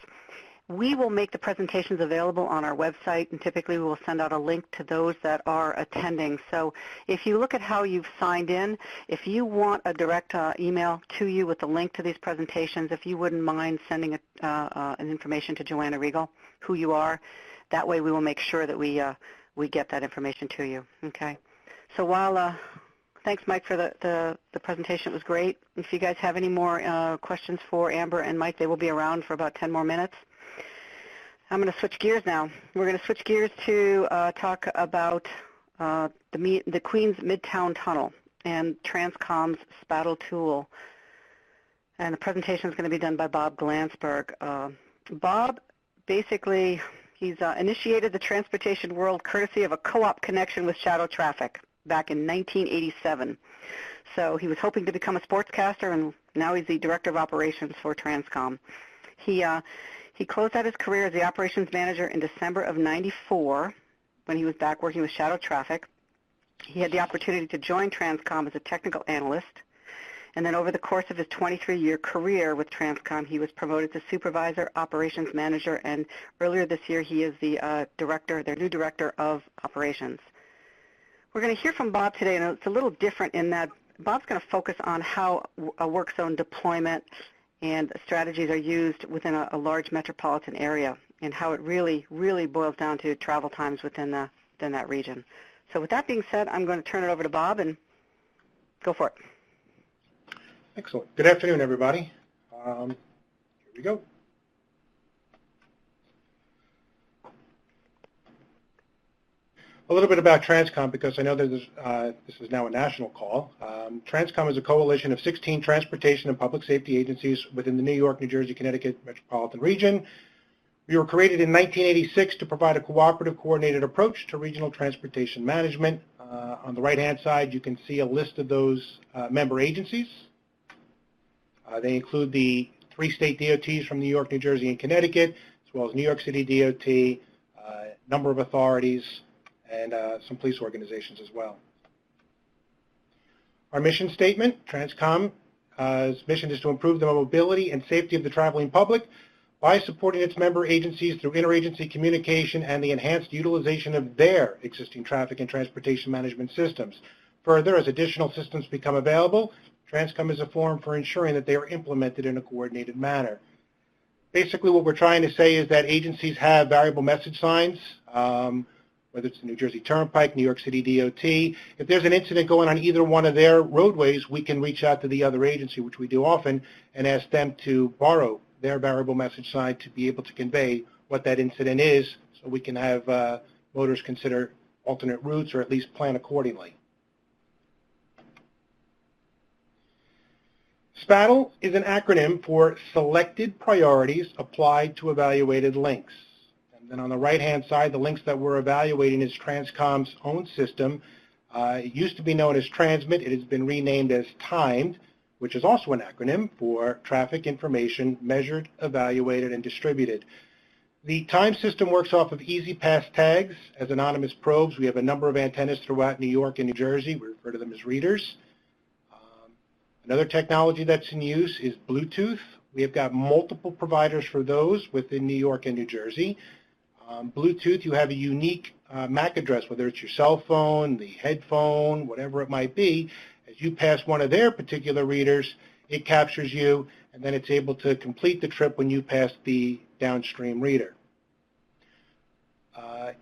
we will make the presentations available on our website, and typically we will send out a link to those that are attending. So if you look at how you've signed in, if you want a direct email to you with the link to these presentations, if you wouldn't mind sending an information to Joanna Regal, who you are, that way we will make sure that we get that information to you. Okay. So while thanks, Mike, for the presentation. It was great. If you guys have any more questions for Amber and Mike, they will be around for about 10 more minutes. I'm going to switch gears now. We're going to switch gears to talk about the Queens Midtown Tunnel and TRANSCOM's SPATEL Tool. And the presentation is going to be done by Bob Glantzberg. Bob, basically, he's initiated the transportation world courtesy of a co-op connection with shadow traffic back in 1987. So he was hoping to become a sportscaster, and now he's the Director of Operations for TRANSCOM. He closed out his career as the operations manager in December of '94 when he was back working with shadow traffic. He had the opportunity to join TRANSCOM as a technical analyst, and then over the course of his 23-year career with TRANSCOM, he was promoted to supervisor, operations manager, and earlier this year he is the their new director of operations. We're going to hear from Bob today, and it's a little different in that Bob's going to focus on how a work zone deployment and strategies are used within a large metropolitan area, and how it really, really boils down to travel times within that region. So with that being said, I'm going to turn it over to Bob, and go for it. Excellent. Good afternoon, everybody. Here we go. A little bit about TRANSCOM, because I know that this is now a national call. TRANSCOM is a coalition of 16 transportation and public safety agencies within the New York, New Jersey, Connecticut metropolitan region. We were created in 1986 to provide a cooperative, coordinated approach to regional transportation management. On the right-hand side, you can see a list of those member agencies. They include the 3 state DOTs from New York, New Jersey, and Connecticut, as well as New York City DOT, a number of authorities, and some police organizations as well. Our mission statement, TRANSCOM's mission is to improve the mobility and safety of the traveling public by supporting its member agencies through interagency communication and the enhanced utilization of their existing traffic and transportation management systems. Further, as additional systems become available, TRANSCOM is a forum for ensuring that they are implemented in a coordinated manner. Basically, what we're trying to say is that agencies have variable message signs, whether it's the New Jersey Turnpike, New York City DOT. If there's an incident going on either one of their roadways, we can reach out to the other agency, which we do often, and ask them to borrow their variable message sign to be able to convey what that incident is, so we can have motorists consider alternate routes or at least plan accordingly. SPATEL is an acronym for Selected Priorities Applied to Evaluated Links. And then on the right-hand side, the links that we're evaluating is TRANSCOM's own system. It used to be known as Transmit. It has been renamed as Timed, which is also an acronym for Traffic Information Measured, Evaluated, and Distributed. The Time system works off of Easy Pass tags as anonymous probes. We have a number of antennas throughout New York and New Jersey. We refer to them as readers. Another technology that's in use is Bluetooth. We have got multiple providers for those within New York and New Jersey. Bluetooth, you have a unique MAC address, whether it's your cell phone, the headphone, whatever it might be. As you pass one of their particular readers, it captures you, and then it's able to complete the trip when you pass the downstream reader.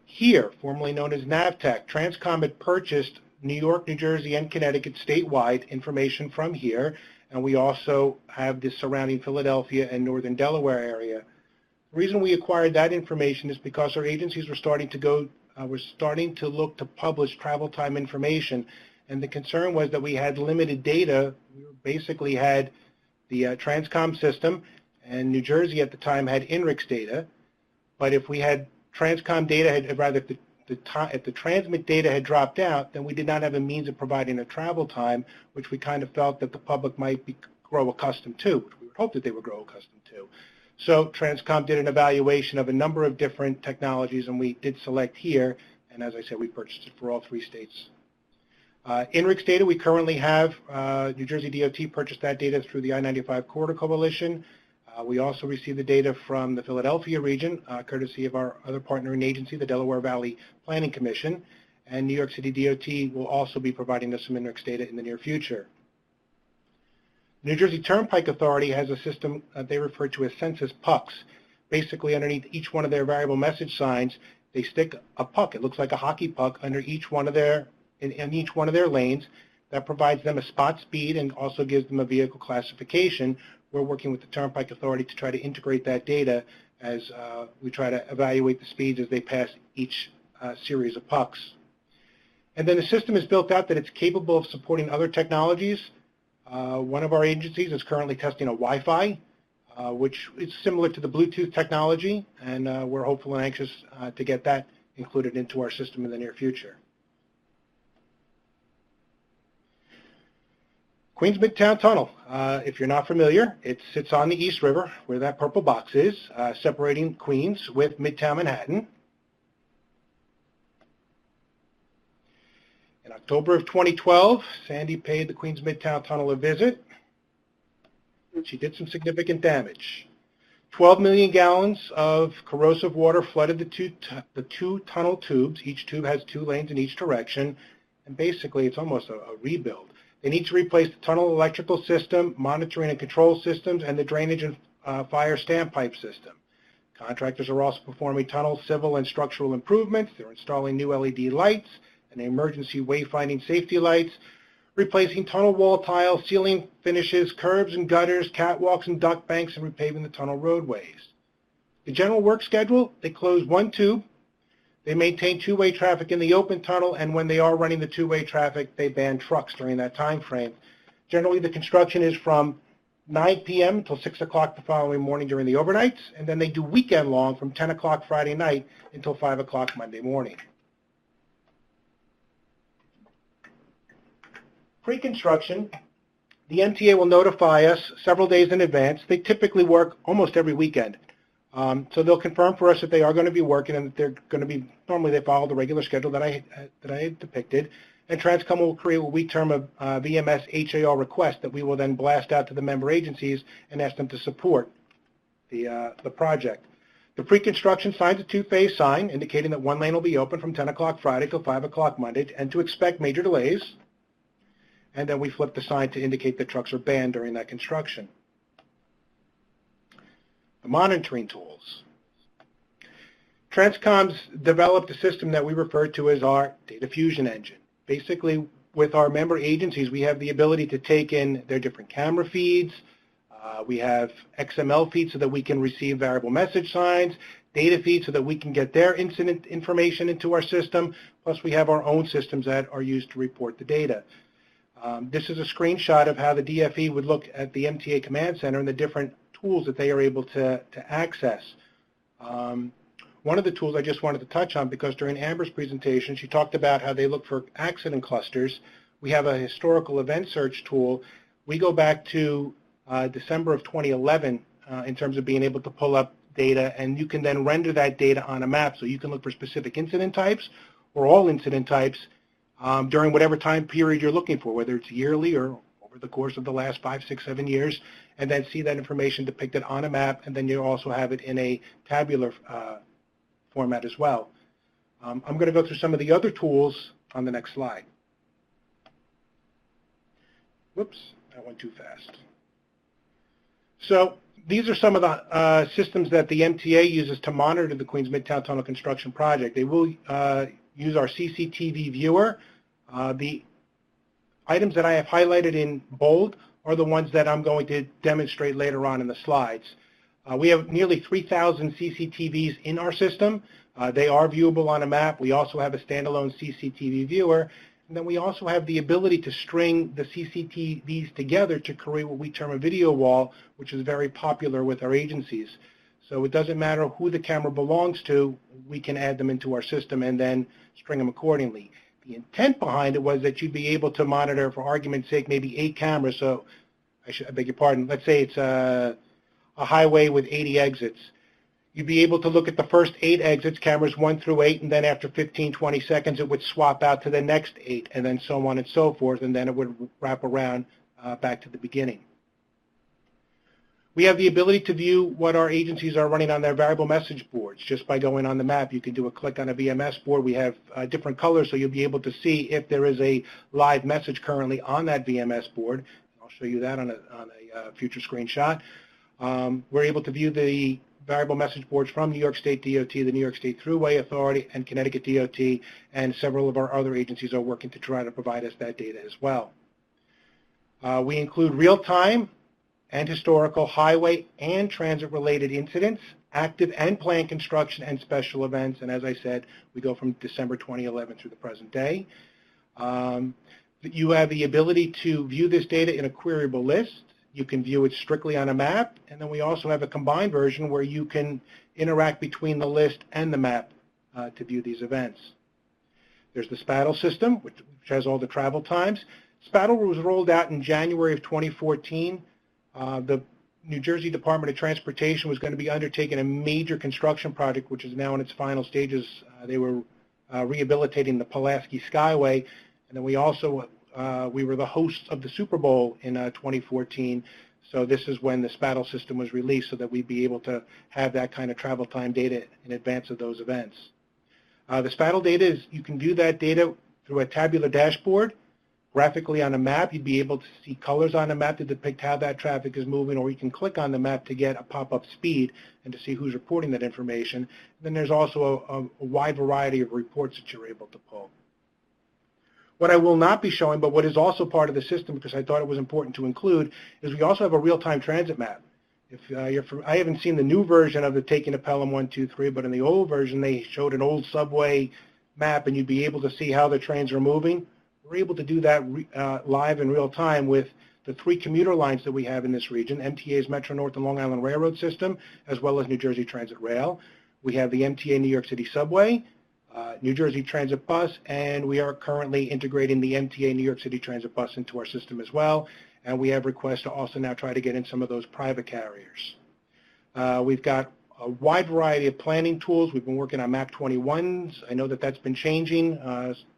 Here, formerly known as NAVTEC, TRANSCOM had purchased New York, New Jersey, and Connecticut statewide information from here, and we also have the surrounding Philadelphia and northern Delaware area. The reason we acquired that information is because our agencies were starting to look to publish travel time information, and the concern was that we had limited data. We basically had the TRANSCOM system, and New Jersey at the time had INRIX data, but if we had TRANSCOM data, if the transmit data had dropped out, then we did not have a means of providing a travel time, which we kind of felt that the public might grow accustomed to, which we would hope that they would grow accustomed to. So TRANSCOM did an evaluation of a number of different technologies, and we did select here, and as I said, we purchased it for all 3 states. INRIX data, we currently have, New Jersey DOT purchased that data through the I-95 Corridor Coalition. We also received the data from the Philadelphia region, courtesy of our other partnering agency, the Delaware Valley Planning Commission, and New York City DOT will also be providing us some INRIX data in the near future. New Jersey Turnpike Authority has a system they refer to as census pucks. Basically, underneath each one of their variable message signs, they stick a puck. It looks like a hockey puck under each one of their in each one of their lanes. That provides them a spot speed and also gives them a vehicle classification. We're working with the Turnpike Authority to try to integrate that data as we try to evaluate the speeds as they pass each series of pucks. And then the system is built out that it's capable of supporting other technologies. One of our agencies is currently testing a Wi-Fi, which is similar to the Bluetooth technology, and we're hopeful and anxious to get that included into our system in the near future. Queens Midtown Tunnel, if you're not familiar, it sits on the East River where that purple box is, separating Queens with Midtown Manhattan. In October of 2012, Sandy paid the Queens Midtown Tunnel a visit. She did some significant damage. 12 million gallons of corrosive water flooded the two tunnel tubes. Each tube has 2 lanes in each direction, and basically it's almost a rebuild. They need to replace the tunnel electrical system, monitoring and control systems, and the drainage and fire standpipe system. Contractors are also performing tunnel, civil, and structural improvements. They're installing new LED lights and emergency wayfinding safety lights, replacing tunnel wall tiles, ceiling finishes, curbs and gutters, catwalks and duct banks, and repaving the tunnel roadways. The general work schedule, they close 1 tube. They maintain 2-way traffic in the open tunnel, and when they are running the 2-way traffic, they ban trucks during that time frame. Generally, the construction is from 9 p.m. until 6 o'clock the following morning during the overnights, and then they do weekend long from 10 o'clock Friday night until 5 o'clock Monday morning. Pre-construction, the MTA will notify us several days in advance. They typically work almost every weekend. So they'll confirm for us that they are going to be working and that they're going to be, normally they follow the regular schedule that I had depicted. And TRANSCOM will create what we term a VMS HAR request that we will then blast out to the member agencies and ask them to support the project. The pre-construction signs a 2-phase sign indicating that 1 lane will be open from 10 o'clock Friday till 5 o'clock Monday and to expect major delays. And then we flip the sign to indicate that trucks are banned during that construction. The monitoring tools. TRANSCOM's developed a system that we refer to as our data fusion engine. Basically, with our member agencies, we have the ability to take in their different camera feeds. We have XML feeds so that we can receive variable message signs, data feeds so that we can get their incident information into our system, plus we have our own systems that are used to report the data. This is a screenshot of how the DFE would look at the MTA Command Center and the different tools that they are able to access. One of the tools I just wanted to touch on, because during Amber's presentation, she talked about how they look for accident clusters. We have a historical event search tool. We go back to December of 2011 in terms of being able to pull up data, and you can then render that data on a map. So you can look for specific incident types or all incident types during whatever time period you're looking for, whether it's yearly or over the course of the last 5, 6, 7 years, and then see that information depicted on a map, and then you also have it in a tabular format as well. I'm going to go through some of the other tools on the next slide. Whoops, that went too fast. So these are some of the systems that the MTA uses to monitor the Queens Midtown Tunnel construction project. They will use our CCTV viewer. The items that I have highlighted in bold are the ones that I'm going to demonstrate later on in the slides. We have nearly 3,000 CCTVs in our system. They are viewable on a map. We also have a standalone CCTV viewer. And then we also have the ability to string the CCTVs together to create what we term a video wall, which is very popular with our agencies. So it doesn't matter who the camera belongs to, we can add them into our system and then string them accordingly. The intent behind it was that you'd be able to monitor, for argument's sake, maybe 8 cameras. So I beg your pardon, let's say it's a highway with 80 exits. You'd be able to look at the first 8 exits, cameras 1 through 8, and then after 15, 20 seconds, it would swap out to the next 8, and then so on and so forth, and then it would wrap around back to the beginning. We have the ability to view what our agencies are running on their variable message boards. Just by going on the map, you can do a click on a VMS board. We have different colors, so you'll be able to see if there is a live message currently on that VMS board. I'll show you that on a future screenshot. We're able to view the variable message boards from New York State DOT, the New York State Thruway Authority, and Connecticut DOT, and several of our other agencies are working to try to provide us that data as well. We include real-time and historical highway and transit-related incidents, active and planned construction, and special events. And as I said, we go from December 2011 through the present day. You have the ability to view this data in a queryable list. You can view it strictly on a map, and then we also have a combined version where you can interact between the list and the map to view these events. There's the SPATEL system, which has all the travel times. SPATEL was rolled out in January of 2014. The New Jersey Department of Transportation was going to be undertaking a major construction project, which is now in its final stages. They were rehabilitating the Pulaski Skyway, and then we also we were the hosts of the Super Bowl in 2014, so this is when the SPATEL system was released so that we'd be able to have that kind of travel time data in advance of those events. The SPATEL data is, you can view that data through a tabular dashboard, graphically on a map. You'd be able to see colors on a map to depict how that traffic is moving, or you can click on the map to get a pop-up speed and to see who's reporting that information. And then there's also a wide variety of reports that you're able to pull. What I will not be showing, but what is also part of the system, because I thought it was important to include, is we also have a real-time transit map. If I haven't seen the new version of the Taking a Pelham 123, but in the old version they showed an old subway map, and you'd be able to see how the trains are moving. We're able to do that live in real time with the 3 commuter lines that we have in this region, MTA's Metro North and Long Island Railroad system, as well as New Jersey Transit Rail. We have the MTA New York City Subway, New Jersey Transit Bus, and we are currently integrating the MTA New York City Transit Bus into our system as well. And we have requests to also now try to get in some of those private carriers. We've got a wide variety of planning tools. We've been working on MAP 21s. I know that that's been changing,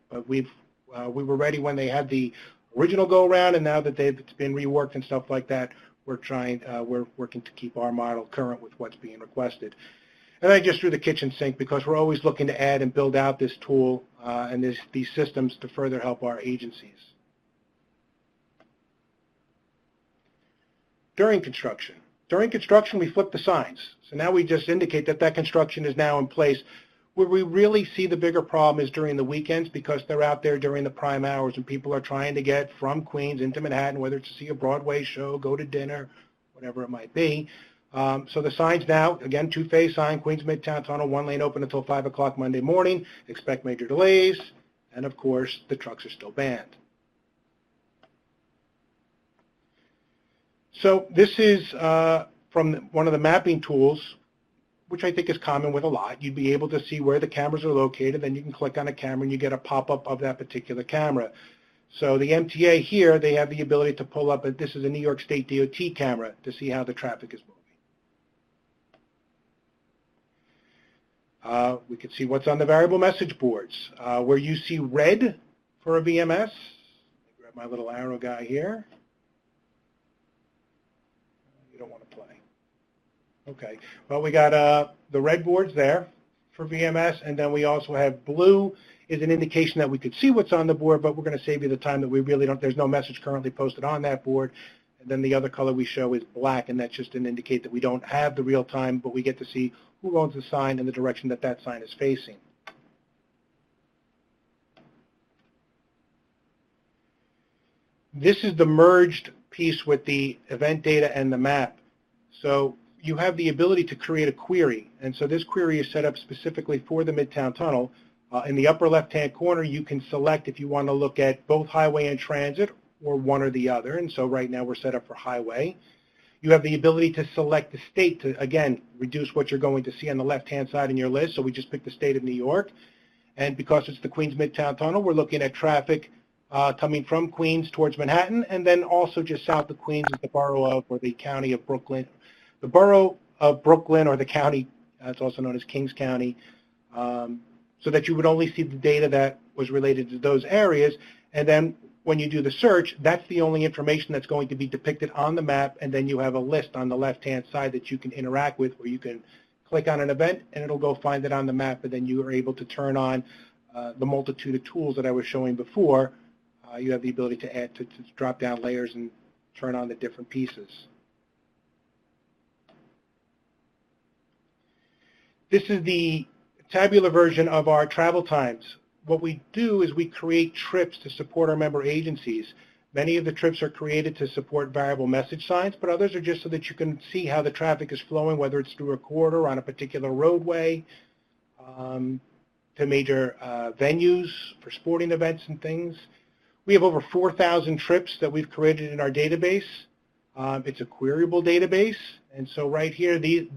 but we were ready when they had the original go-around, and now that it's been reworked and stuff like that, we're working to keep our model current with what's being requested. And I just threw the kitchen sink because we're always looking to add and build out this tool and these systems to further help our agencies. During construction, we flip the signs. So now we just indicate that that construction is now in place. Where we really see the bigger problem is during the weekends, because they're out there during the prime hours and people are trying to get from Queens into Manhattan, whether it's to see a Broadway show, go to dinner, whatever it might be. So the signs now, again, 2-phase sign, Queens Midtown Tunnel, 1 lane open until 5 o'clock Monday morning, expect major delays, and of course, the trucks are still banned. So this is from one of the mapping tools, which I think is common with a lot. You'd be able to see where the cameras are located, then you can click on a camera and you get a pop-up of that particular camera. So the MTA here, they have the ability to pull up, this is a New York State DOT camera to see how the traffic is moving. We can see what's on the variable message boards. Where you see red for a VMS, let me grab my little arrow guy here. You don't want to play. Okay, well, we got the red boards there for VMS, and then we also have blue is an indication that we could see what's on the board, but we're going to save you the time that we really don't. There's no message currently posted on that board. And then the other color we show is black, and that's just an indicate that we don't have the real time, but we get to see who owns the sign and the direction that that sign is facing. This is the merged piece with the event data and the map. So you have the ability to create a query, and so this query is set up specifically for the Midtown Tunnel. In the upper left-hand corner, you can select if you want to look at both highway and transit, or one or the other, and so right now we're set up for highway. You have the ability to select the state to, again, reduce what you're going to see on the left-hand side in your list, so we just picked the state of New York. And because it's the Queens Midtown Tunnel, we're looking at traffic coming from Queens towards Manhattan, and then also just south of Queens is the borough of, or the county of Brooklyn. The borough of Brooklyn, or the county, it's also known as Kings County, so that you would only see the data that was related to those areas. And then when you do the search, that's the only information that's going to be depicted on the map, and then you have a list on the left-hand side that you can interact with, where you can click on an event and it'll go find it on the map, and then you are able to turn on the multitude of tools that I was showing before. You have the ability to add to drop down layers and turn on the different pieces. This is the tabular version of our travel times. What we do is we create trips to support our member agencies. Many of the trips are created to support variable message signs, but others are just so that you can see how the traffic is flowing, whether it's through a corridor on a particular roadway, to major venues for sporting events and things. We have over 4,000 trips that we've created in our database. It's a queryable database, and so right here, the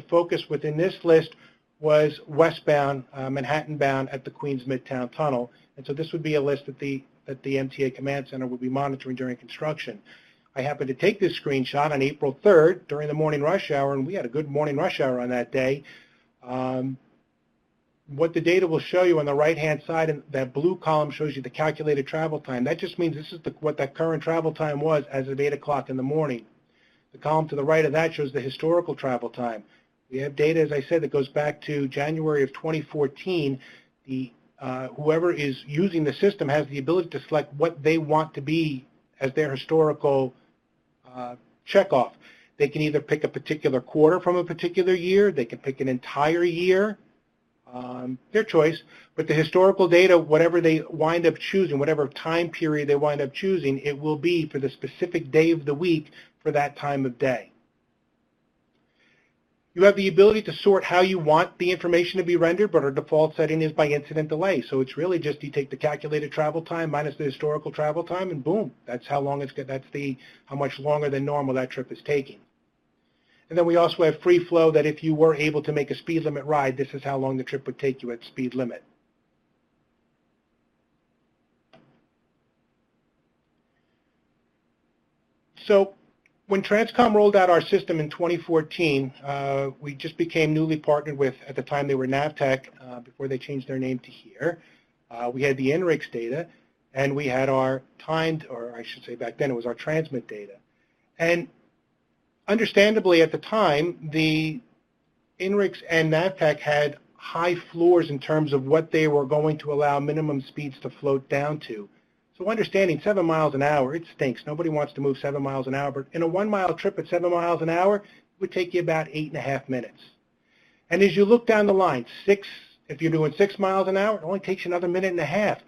focus within this list was westbound, Manhattan-bound at the Queens Midtown Tunnel. And so this would be a list that the MTA Command Center would be monitoring during construction. I happened to take this screenshot on April 3rd during the morning rush hour, and we had a good morning rush hour on that day. What the data will show you on the right-hand side, and that blue column shows you the calculated travel time. That just means this is what that current travel time was as of 8 o'clock in the morning. The column to the right of that shows the historical travel time. We have data, as I said, that goes back to January of 2014. Whoever is using the system has the ability to select what they want to be as their historical checkoff. They can either pick a particular quarter from a particular year, they can pick an entire year, their choice, but the historical data, whatever they wind up choosing, whatever time period they wind up choosing, it will be for the specific day of the week for that time of day. You have the ability to sort how you want the information to be rendered, but our default setting is by incident delay. So it's really just you take the calculated travel time minus the historical travel time, and boom, that's how long it's that's how much longer than normal that trip is taking. And then we also have free flow that if you were able to make a speed limit ride, this is how long the trip would take you at speed limit. So when TRANSCOM rolled out our system in 2014, we just became newly partnered with, at the time they were Navtech, before they changed their name to here. We had the INRIX data, and we had our timed, or I should say back then it was our transmit data. And understandably at the time, the INRIX and Navtech had high floors in terms of what they were going to allow minimum speeds to float down to. So understanding 7 miles an hour, it stinks. Nobody wants to move 7 miles an hour, but in a 1 mile trip at 7 miles an hour, it would take you about 8.5 minutes. And as you look down the line, if you're doing 6 miles an hour, it only takes you another 1.5 minutes.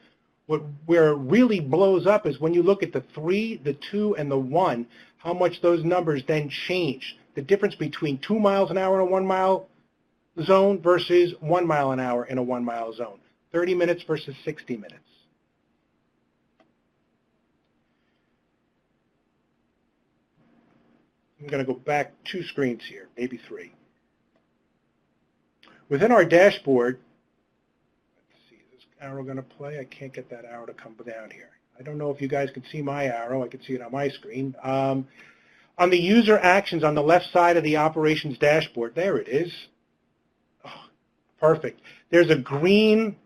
Where it really blows up is when you look at the 3, the 2, and the 1, how much those numbers then change. The difference between 2 miles an hour in a 1 mile zone versus 1 mile an hour in a 1 mile zone. 30 minutes versus 60 minutes. I'm going to go back 2 screens here, maybe 3. Within our dashboard, let's see, is this arrow going to play? I can't get that arrow to come down here. I don't know if you guys can see my arrow. I can see it on my screen. On the user actions on the left side of the operations dashboard, there it is. Oh, perfect. There's a green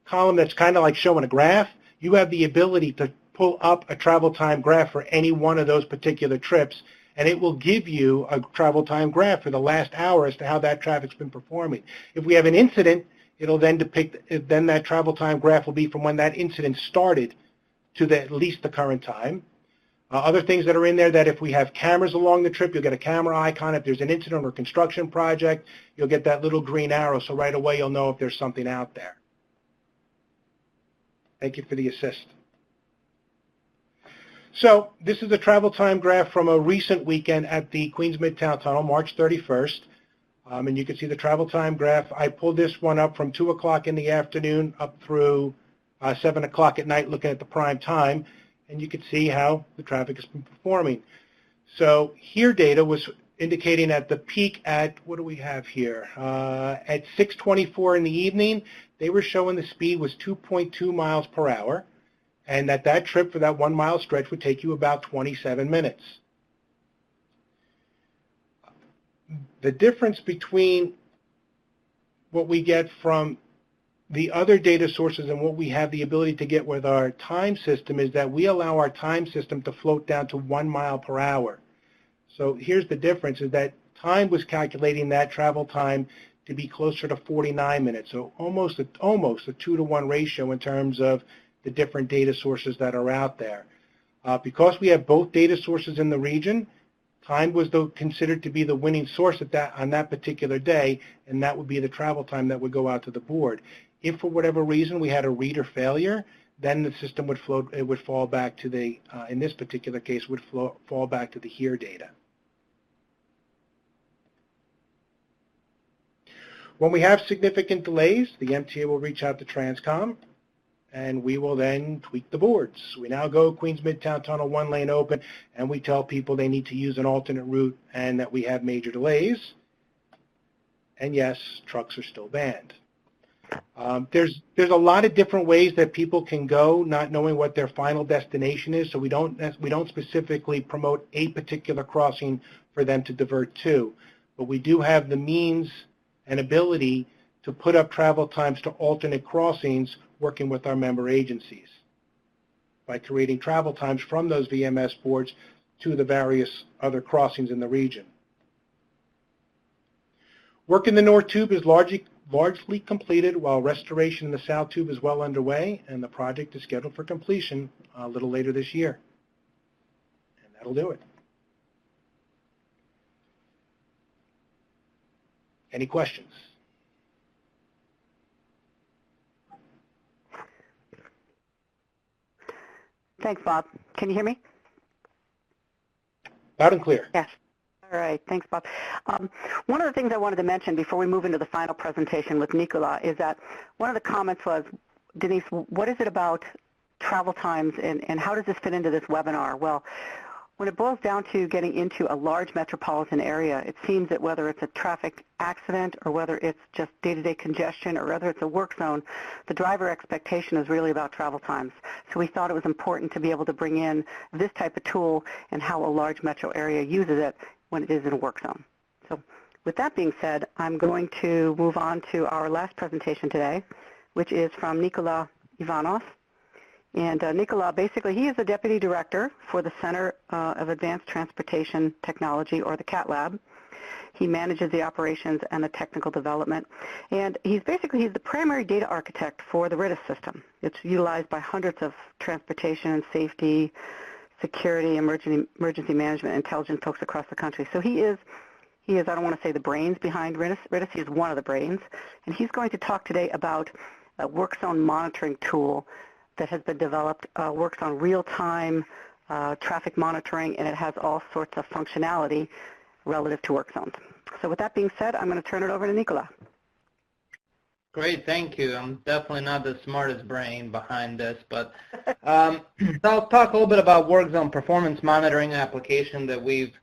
column that's kind of like showing a graph. You have the ability to pull up a travel time graph for any one of those particular trips, and it will give you a travel time graph for the last hour as to how that traffic's been performing. If we have an incident, It'll then depict, then that travel time graph will be from when that incident started to at least the current time. Other things that are in there, that if we have cameras along the trip, you'll get a camera icon. If there's an incident or construction project, you'll get that little green arrow, so right away you'll know if there's something out there. Thank you for the assist. So this is a travel time graph from a recent weekend at the Queens Midtown Tunnel, March 31st. And you can see the travel time graph. I pulled this one up from 2 o'clock in the afternoon up through 7 o'clock at night, looking at the prime time. And you can see how the traffic has been performing. So here data was indicating at the peak at, what do we have here? At 6:24 in the evening, they were showing the speed was 2.2 miles per hour, and that trip for that 1 mile stretch would take you about 27 minutes. The difference between what we get from the other data sources and what we have the ability to get with our time system is that we allow our time system to float down to 1 mile per hour. So here's the difference, is that time was calculating that travel time to be closer to 49 minutes, so almost a 2-to-1 ratio in terms of the different data sources that are out there. Because we have both data sources in the region, time was considered to be the winning source on that particular day, and that would be the travel time that would go out to the board. If for whatever reason we had a reader failure, then the system would fall back to the, in this particular case, would fall back to the here data. When we have significant delays, the MTA will reach out to TRANSCOM, and we will then tweak the boards. We now go Queens Midtown Tunnel 1 lane open, and we tell people they need to use an alternate route and that we have major delays. And yes, trucks are still banned. There's a lot of different ways that people can go, not knowing what their final destination is, so we don't specifically promote a particular crossing for them to divert to. But we do have the means and ability to put up travel times to alternate crossings working with our member agencies by creating travel times from those VMS boards to the various other crossings in the region. Work in the North Tube is largely completed, while restoration in the South Tube is well underway, and the project is scheduled for completion a little later this year. And that'll do it. Any questions? Thanks, Bob. Can you hear me? Loud and clear. Yes. All right. Thanks, Bob. One of the things I wanted to mention before we move into the final presentation with Nikola is that one of the comments was, Denise, what is it about travel times and how does this fit into this webinar? Well, when it boils down to getting into a large metropolitan area, it seems that whether it's a traffic accident or whether it's just day-to-day congestion or whether it's a work zone, the driver expectation is really about travel times. So we thought it was important to be able to bring in this type of tool and how a large metro area uses it when it is in a work zone. So with that being said, I'm going to move on to our last presentation today, which is from Nikola Ivanov. And Nikola, basically, he is the Deputy Director for the Center of Advanced Transportation Technology, or the CATT Lab. He manages the operations and the technical development. And he's the primary data architect for the RITIS system. It's utilized by hundreds of transportation and safety, security, emergency management, intelligence folks across the country. So he is, I don't want to say the brains behind RITIS. He is one of the brains. And he's going to talk today about a work zone monitoring tool that has been developed, works on real-time traffic monitoring, and it has all sorts of functionality relative to work zones. So with that being said, I'm going to turn it over to Nikola. Great, thank you. I'm definitely not the smartest brain behind this, but I'll talk a little bit about work zone performance monitoring application that we've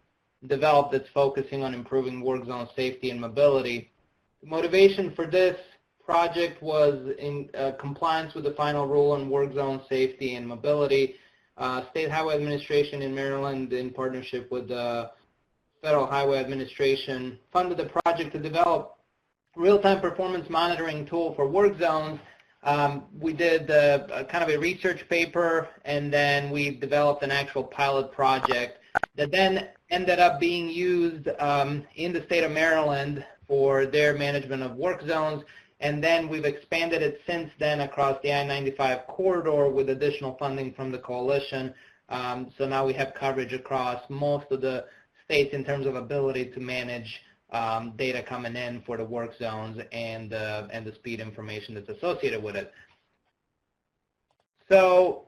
developed that's focusing on improving work zone safety and mobility. The motivation for this project was in compliance with the final rule on work zone safety and mobility. State Highway Administration in Maryland, in partnership with the Federal Highway Administration, funded the project to develop real-time performance monitoring tool for work zones. We did kind of a research paper, and then we developed an actual pilot project that then ended up being used in the state of Maryland for their management of work zones. And then we've expanded it since then across the I-95 corridor with additional funding from the coalition. So now we have coverage across most of the states in terms of ability to manage data coming in for the work zones and the speed information that's associated with it. So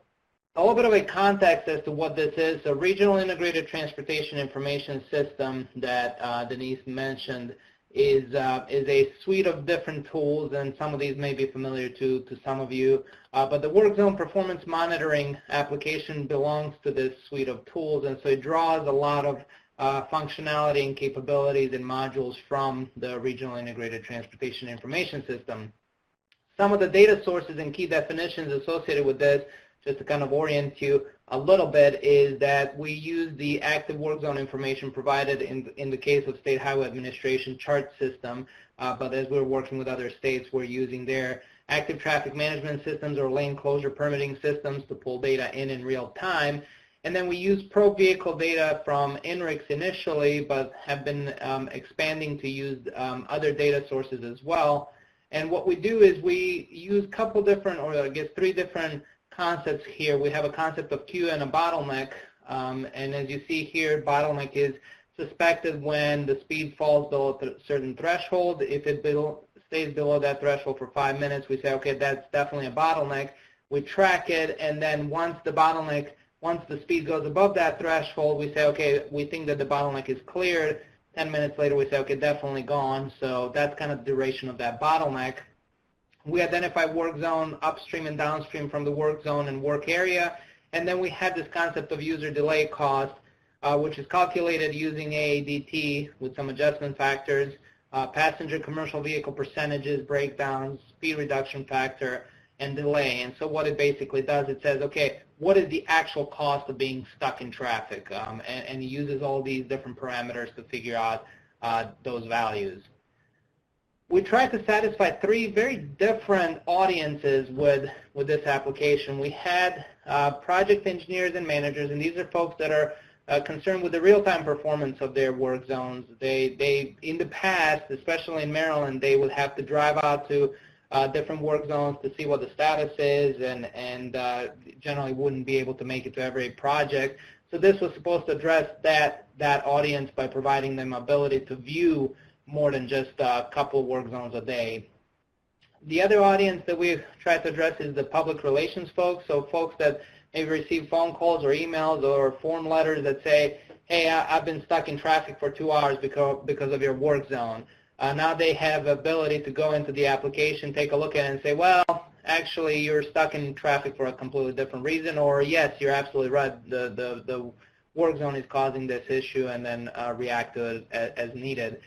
a little bit of a context as to what this is. So Regional Integrated Transportation Information System that Denise mentioned is a suite of different tools, and some of these may be familiar to some of you. But the Work Zone Performance Monitoring application belongs to this suite of tools, and so it draws a lot of functionality and capabilities and modules from the Regional Integrated Transportation Information System. Some of the data sources and key definitions associated with this, just to kind of orient you a little bit, is that we use the active work zone information provided in the case of State Highway Administration chart system, but as we're working with other states, we're using their active traffic management systems or lane closure permitting systems to pull data in real time. And then we use probe vehicle data from INRIX initially, but have been expanding to use other data sources as well. And what we do is we use a couple different, or I guess 3 different concepts here. We have a concept of queue and a bottleneck. And as you see here, bottleneck is suspected when the speed falls below a certain threshold. If it stays below that threshold for 5 minutes, we say, okay, that's definitely a bottleneck. We track it, and then once the speed goes above that threshold, we say, okay, we think that the bottleneck is cleared. 10 minutes later, we say, okay, definitely gone. So that's kind of the duration of that bottleneck. We identify work zone upstream and downstream from the work zone and work area. And then we have this concept of user delay cost, which is calculated using AADT with some adjustment factors, passenger commercial vehicle percentages, breakdowns, speed reduction factor, and delay. And so what it basically does, it says, okay, what is the actual cost of being stuck in traffic? And it uses all these different parameters to figure out those values. We tried to satisfy 3 very different audiences with this application. We had project engineers and managers, and these are folks that are concerned with the real-time performance of their work zones. They in the past, especially in Maryland, they would have to drive out to different work zones to see what the status is, and generally wouldn't be able to make it to every project. So this was supposed to address that audience by providing them ability to view more than just a couple of work zones a day. The other audience that we've tried to address is the public relations folks, so folks that maybe receive phone calls or emails or form letters that say, hey, I've been stuck in traffic for 2 hours because of your work zone. Now they have ability to go into the application, take a look at it, and say, well, actually, you're stuck in traffic for a completely different reason, or yes, you're absolutely right, the work zone is causing this issue, and then react to it as needed.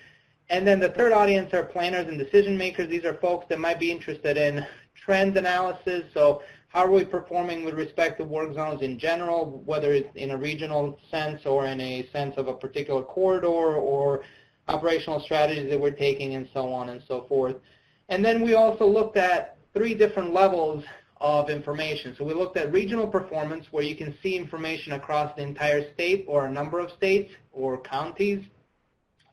And then the third audience are planners and decision makers. These are folks that might be interested in trend analysis. So how are we performing with respect to work zones in general, whether it's in a regional sense or in a sense of a particular corridor, or operational strategies that we're taking, and so on and so forth. And then we also looked at 3 different levels of information. So we looked at regional performance, where you can see information across the entire state or a number of states or counties.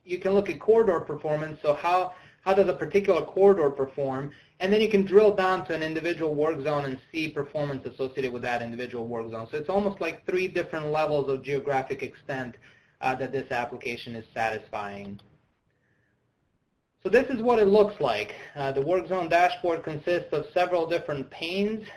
You can look at corridor performance, so how does a particular corridor perform, and then you can drill down to an individual work zone and see performance associated with that individual work zone. So it's almost like 3 different levels of geographic extent that this application is satisfying. So this is what it looks like. The work zone dashboard consists of several different panes.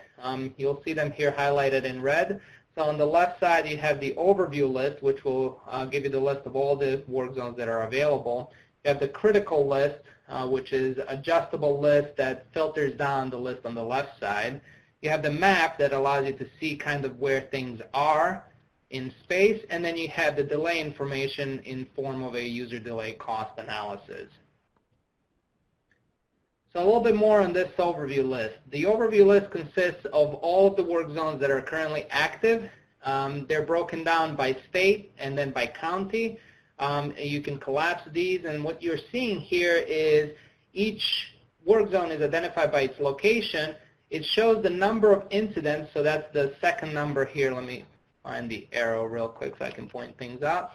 You'll see them here highlighted in red. So on the left side, you have the overview list, which will give you the list of all the work zones that are available. You have the critical list, which is adjustable list that filters down the list on the left side. You have the map that allows you to see kind of where things are in space, and then you have the delay information in form of a user delay cost analysis. So a little bit more on this overview list. The overview list consists of all of the work zones that are currently active. They're broken down by state and then by county. You can collapse these, and what you're seeing here is each work zone is identified by its location. It shows the number of incidents, so that's the second number here. Let me find the arrow real quick so I can point things out.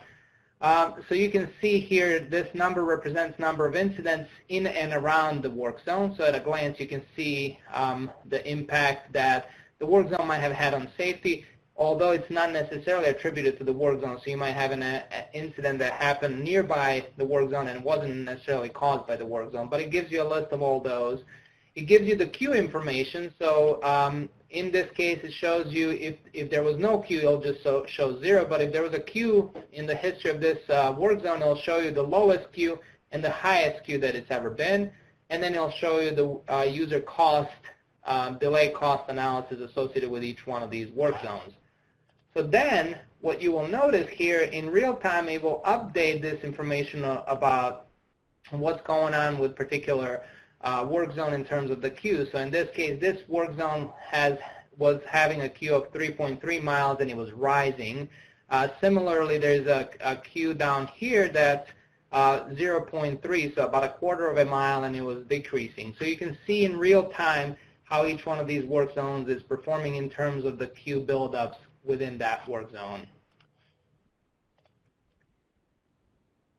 So you can see here this number represents number of incidents in and around the work zone. So at a glance you can see the impact that the work zone might have had on safety, although it's not necessarily attributed to the work zone. So you might have an incident that happened nearby the work zone and wasn't necessarily caused by the work zone, but it gives you a list of all those. It gives you the queue information. So in this case, it shows you if there was no queue, it'll just show 0. But if there was a queue in the history of this work zone, it'll show you the lowest queue and the highest queue that it's ever been. And then it'll show you the user cost, delay cost analysis associated with each one of these work zones. So then what you will notice here in real time, it will update this information about what's going on with particular work zone in terms of the queue. So in this case, this work zone was having a queue of 3.3 miles and it was rising. Similarly, there's a queue down here that's 0.3, so about a quarter of a mile, and it was decreasing. So you can see in real time how each one of these work zones is performing in terms of the queue buildups within that work zone.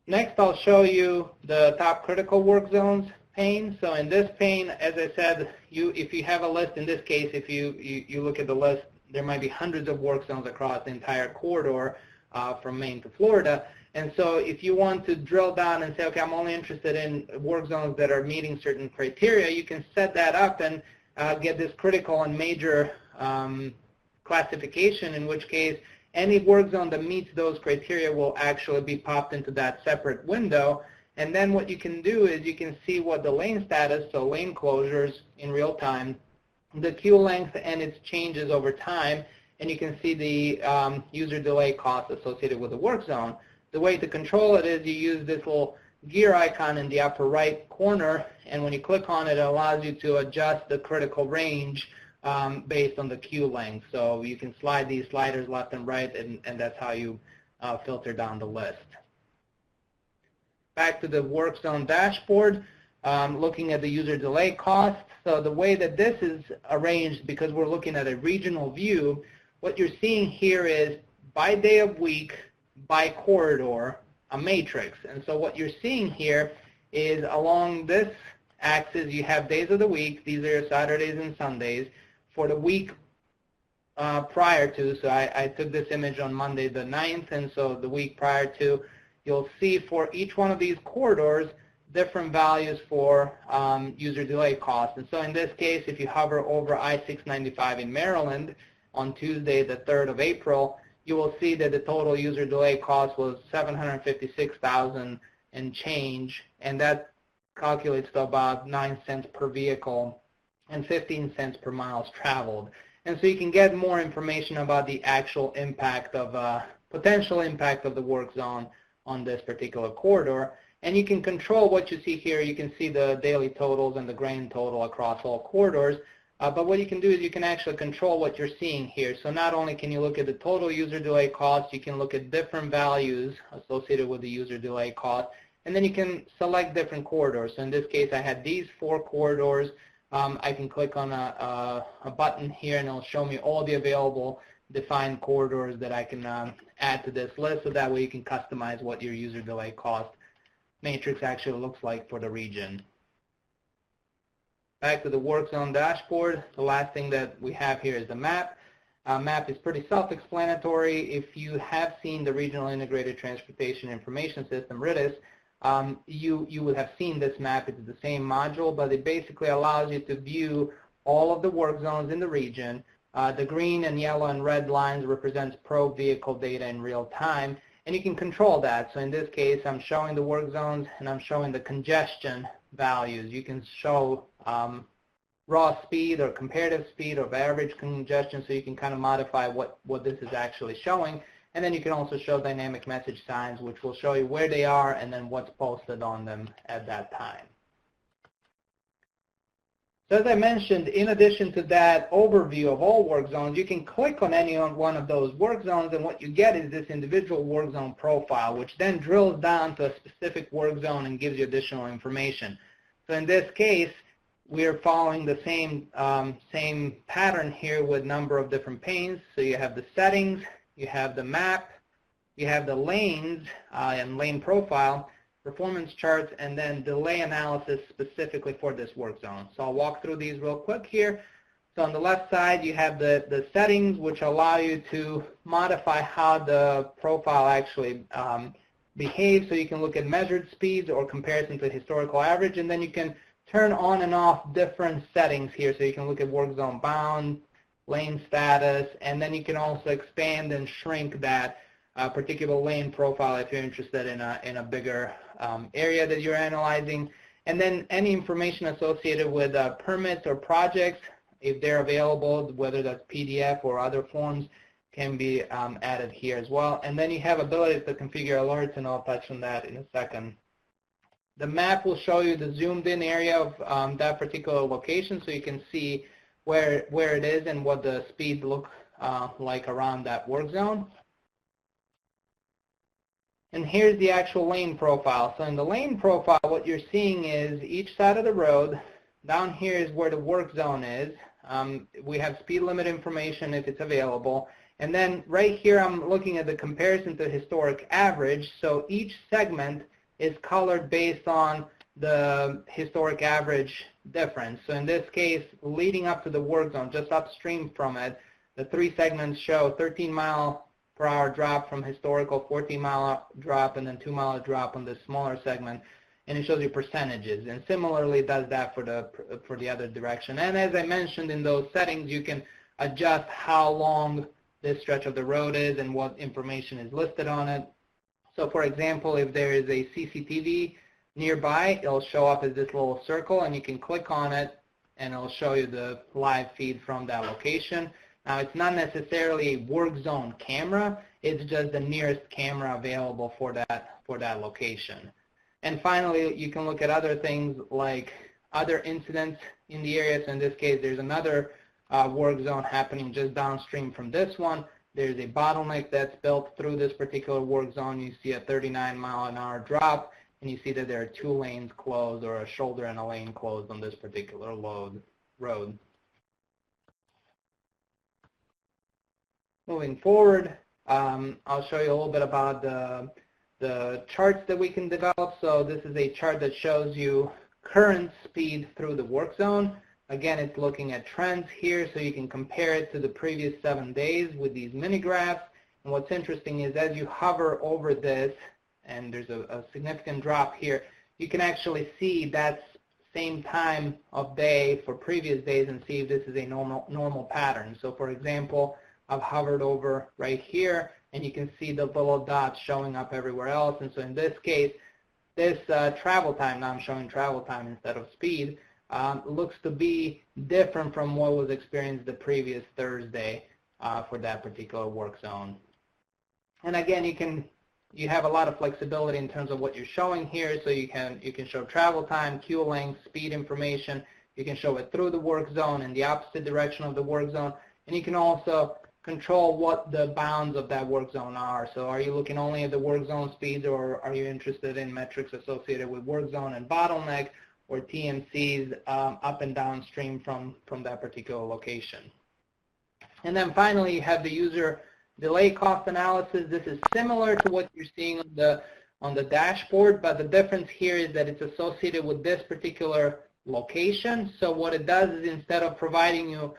Next, I'll show you the top critical work zones pane. So in this pane, as I said, if you have a list, in this case, if you look at the list, there might be hundreds of work zones across the entire corridor from Maine to Florida. And so if you want to drill down and say, okay, I'm only interested in work zones that are meeting certain criteria, you can set that up and get this critical and major classification, in which case any work zone that meets those criteria will actually be popped into that separate window. And then what you can do is you can see what the lane status, so lane closures in real time, the queue length and its changes over time, and you can see the user delay cost associated with the work zone. The way to control it is you use this little gear icon in the upper right corner, and when you click on it, it allows you to adjust the critical range based on the queue length. So you can slide these sliders left and right, and that's how you filter down the list. Back to the work zone dashboard, looking at the user delay cost. So the way that this is arranged, because we're looking at a regional view, what you're seeing here is by day of week, by corridor, a matrix. And so what you're seeing here is along this axis, you have days of the week. These are your Saturdays and Sundays. For the week prior to, so I took this image on Monday the 9th, and so the week prior to, you'll see for each one of these corridors different values for user delay cost. And so in this case, if you hover over I-695 in Maryland on Tuesday the 3rd of April, you will see that the total user delay cost was $756,000 and change, and that calculates to about 9 cents per vehicle and 15 cents per miles traveled. And so you can get more information about the actual impact of potential impact of the work zone on this particular corridor. And you can control what you see here. You can see the daily totals and the grain total across all corridors. But what you can do is you can actually control what you're seeing here. So not only can you look at the total user delay cost, you can look at different values associated with the user delay cost. And then you can select different corridors. So in this case, I had these 4 corridors. I can click on a button here, and it'll show me all the available defined corridors that I can add to this list, so that way you can customize what your user delay cost matrix actually looks like for the region. Back to the work zone dashboard, the last thing that we have here is the map. Map is pretty self-explanatory. If you have seen the Regional Integrated Transportation Information System, RITIS, you would have seen this map. It's the same module, but it basically allows you to view all of the work zones in the region. The green and yellow and red lines represents pro-vehicle data in real time, and you can control that. So in this case, I'm showing the work zones, and I'm showing the congestion values. You can show raw speed or comparative speed or average congestion, so you can kind of modify what this is actually showing. And then you can also show dynamic message signs, which will show you where they are and then what's posted on them at that time. So as I mentioned, in addition to that overview of all work zones, you can click on any one of those work zones, and what you get is this individual work zone profile, which then drills down to a specific work zone and gives you additional information. So in this case, we are following the same pattern here with a number of different panes. So you have the settings, you have the map, you have the lanes and lane profile, performance charts, and then delay analysis specifically for this work zone. So I'll walk through these real quick here. So on the left side, you have the settings, which allow you to modify how the profile actually behaves. So you can look at measured speeds or comparison to historical average, and then you can turn on and off different settings here. So you can look at work zone bound, lane status, and then you can also expand and shrink that particular lane profile if you're interested in a bigger area that you're analyzing. And then any information associated with permits or projects, if they're available, whether that's PDF or other forms, can be added here as well. And then you have ability to configure alerts, and I'll touch on that in a second. The map will show you the zoomed in area of that particular location, so you can see where it is and what the speed looks like around that work zone. And here's the actual lane profile. So in the lane profile, what you're seeing is each side of the road. Down here is where the work zone is. We have speed limit information if it's available. And then right here, I'm looking at the comparison to historic average. So each segment is colored based on the historic average difference. So in this case, leading up to the work zone, just upstream from it, the three segments show 13-mile-per-hour drop from historical, 14-mile drop, and then 2-mile drop on the smaller segment. And it shows you percentages. And similarly, it does that for the other direction. And as I mentioned, in those settings, you can adjust how long this stretch of the road is and what information is listed on it. So for example, if there is a CCTV nearby, it'll show up as this little circle, and you can click on it, and it'll show you the live feed from that location. Now, it's not necessarily a work zone camera. It's just the nearest camera available for that location. And finally, you can look at other things like other incidents in the area. So in this case, there's another work zone happening just downstream from this one. There's a bottleneck that's built through this particular work zone. You see a 39-mile-an-hour drop, and you see that there are 2 lanes closed, or a shoulder and a lane closed on this particular road. Moving forward, I'll show you a little bit about the charts that we can develop. So this is a chart that shows you current speed through the work zone. Again, it's looking at trends here, so you can compare it to the previous 7 days with these mini graphs. And what's interesting is as you hover over this, and there's a significant drop here, you can actually see that same time of day for previous days and see if this is a normal pattern. So for example, I've hovered over right here, and you can see the little dots showing up everywhere else. And so in this case, this travel time, now I'm showing travel time instead of speed, looks to be different from what was experienced the previous Thursday for that particular work zone. And again, you have a lot of flexibility in terms of what you're showing here. So you can show travel time, queue length, speed information. You can show it through the work zone in the opposite direction of the work zone, and you can also control what the bounds of that work zone are. So are you looking only at the work zone speeds, or are you interested in metrics associated with work zone and bottleneck, or TMCs up and downstream from that particular location? And then finally, you have the user delay cost analysis. This is similar to what you're seeing on the dashboard, but the difference here is that it's associated with this particular location. So what it does is, instead of providing you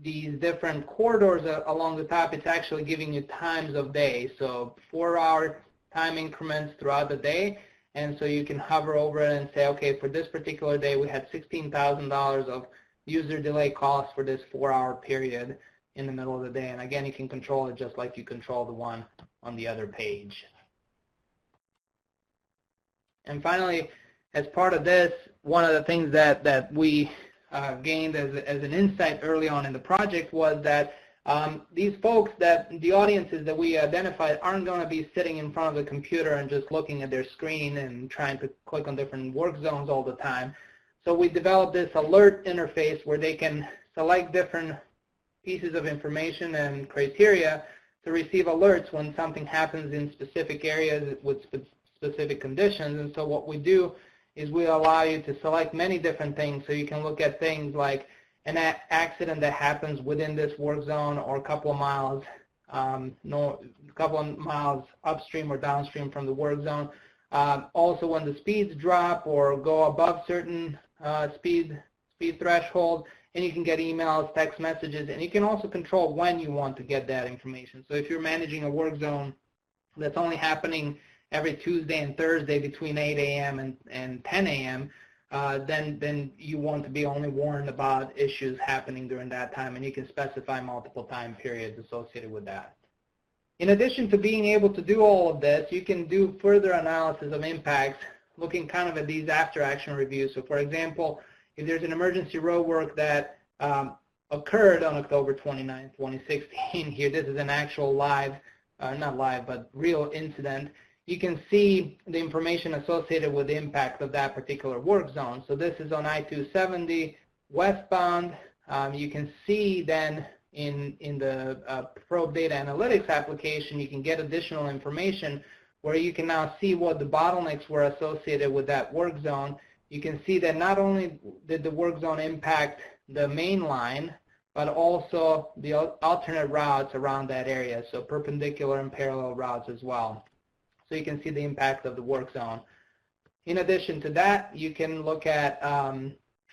these different corridors along the top, it's actually giving you times of day, so 4-hour time increments throughout the day. And so you can hover over it and say, okay, for this particular day, we had $16,000 of user delay costs for this 4-hour period in the middle of the day. And again, you can control it just like you control the one on the other page. And finally, as part of this, one of the things that we gained as an insight early on in the project was that these folks, the audiences that we identified, aren't going to be sitting in front of the computer and just looking at their screen and trying to click on different work zones all the time. So we developed this alert interface where they can select different pieces of information and criteria to receive alerts when something happens in specific areas with specific conditions. And so what we do is we allow you to select many different things. So you can look at things like an accident that happens within this work zone or a couple of miles a couple of miles upstream or downstream from the work zone. Also, when the speeds drop or go above certain speed threshold, and you can get emails, text messages, and you can also control when you want to get that information. So if you're managing a work zone that's only happening every Tuesday and Thursday between 8 a.m. and 10 a.m., then you want to be only warned about issues happening during that time, and you can specify multiple time periods associated with that. In addition to being able to do all of this, you can do further analysis of impacts, looking kind of at these after-action reviews. So, for example, if there's an emergency roadwork that occurred on October 29, 2016, here, this is an actual live, not live, but real incident, you can see the information associated with the impact of that particular work zone. So this is on I-270 westbound. You can see then in the probe data analytics application, you can get additional information where you can now see what the bottlenecks were associated with that work zone. You can see that not only did the work zone impact the main line, but also the alternate routes around that area, so perpendicular and parallel routes as well. So you can see the impact of the work zone. In addition to that, you can look at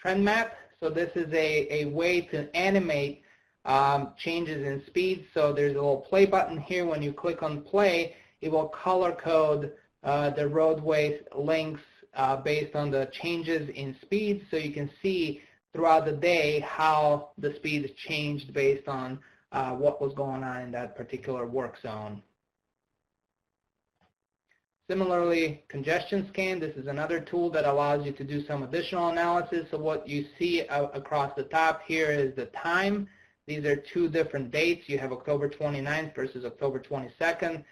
trend map. So this is a way to animate changes in speed. So there's a little play button here. When you click on play, it will color code the roadway lengths based on the changes in speed. So you can see throughout the day how the speed has changed based on what was going on in that particular work zone. Similarly, congestion scan, this is another tool that allows you to do some additional analysis. So what you see across the top here is the time. These are two different dates. You have October 29th versus October 22nd.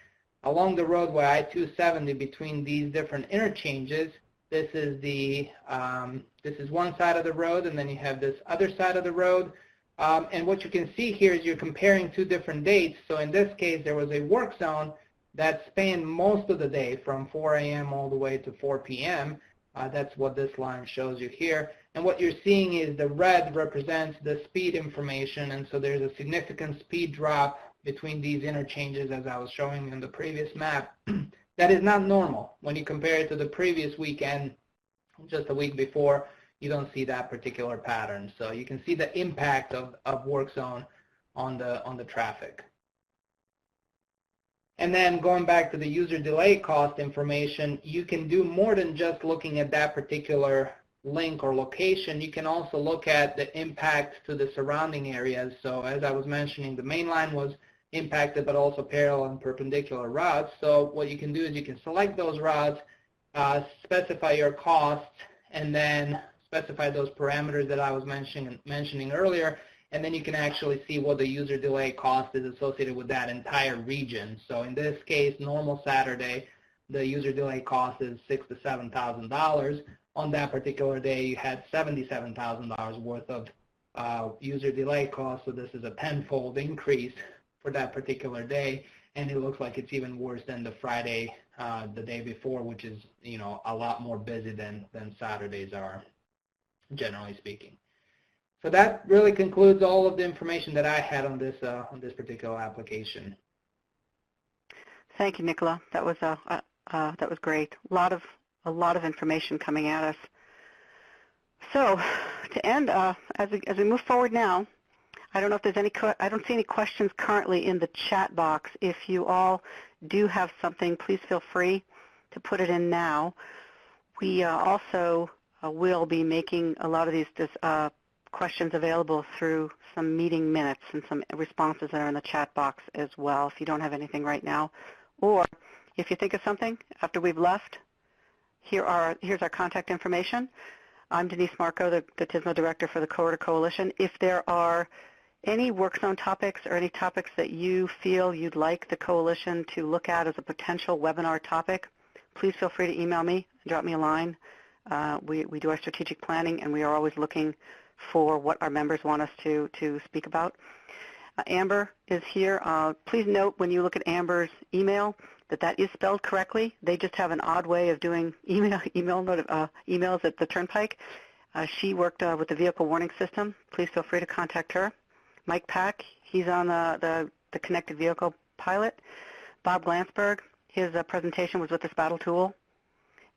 Along the roadway I-270 between these different interchanges, this is one side of the road, and then you have this other side of the road. And what you can see here is you're comparing two different dates. So in this case, there was a work zone that spanned most of the day from 4 a.m. all the way to 4 p.m. That's what this line shows you here. And what you're seeing is the red represents the speed information, and so there's a significant speed drop between these interchanges, as I was showing in the previous map. That is not normal. When you compare it to the previous weekend, just a week before, you don't see that particular pattern. So you can see the impact of work zone on the traffic. And then going back to the user delay cost information, you can do more than just looking at that particular link or location. You can also look at the impact to the surrounding areas. So as I was mentioning, the main line was impacted, but also parallel and perpendicular routes. So what you can do is you can select those routes, specify your costs, and then specify those parameters that I was mentioning earlier, and then you can actually see what the user delay cost is associated with that entire region. So in this case, normal Saturday, the user delay cost is $6,000 to $7,000. On that particular day, you had $77,000 worth of user delay cost, so this is a tenfold increase for that particular day, and it looks like it's even worse than the Friday, the day before, which is, you know, a lot more busy than Saturdays are, generally speaking. So that really concludes all of the information that I had on this particular application. Thank you, Nikola. That was great. A lot of information coming at us. So to end, as we move forward now, I don't know if there's any. I don't see any questions currently in the chat box. If you all do have something, please feel free to put it in now. We also will be making a lot of these questions available through some meeting minutes and some responses that are in the chat box as well, if you don't have anything right now. Or if you think of something after we've left, here's our contact information. I'm Denise Marco, the TSMO Director for the Corridor Coalition. If there are any work zone topics or any topics that you feel you'd like the Coalition to look at as a potential webinar topic, please feel free to email me, drop me a line. We do our strategic planning, and we are always looking for what our members want us to speak about. Amber is here. Please note when you look at Amber's email that is spelled correctly. They just have an odd way of doing emails at the Turnpike. She worked with the vehicle warning system. Please feel free to contact her. Mike Pack, he's on the the connected vehicle pilot. Bob Glantzberg, his presentation was with the SPATEL Tool,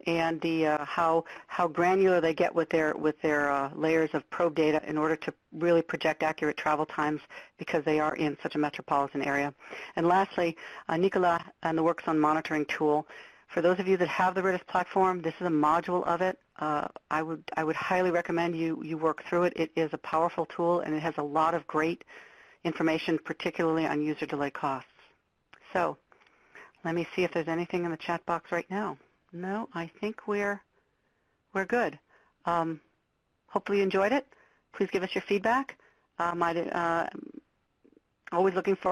and the how granular they get with their layers of probe data in order to really project accurate travel times because they are in such a metropolitan area. And lastly, Nikola and the Works on Monitoring tool. For those of you that have the RITIS platform, this is a module of it. I would highly recommend you work through it. It is a powerful tool, and it has a lot of great information, particularly on user delay costs. So let me see if there's anything in the chat box right now. No, I think we're good. Hopefully you enjoyed it. Please give us your feedback. Always looking for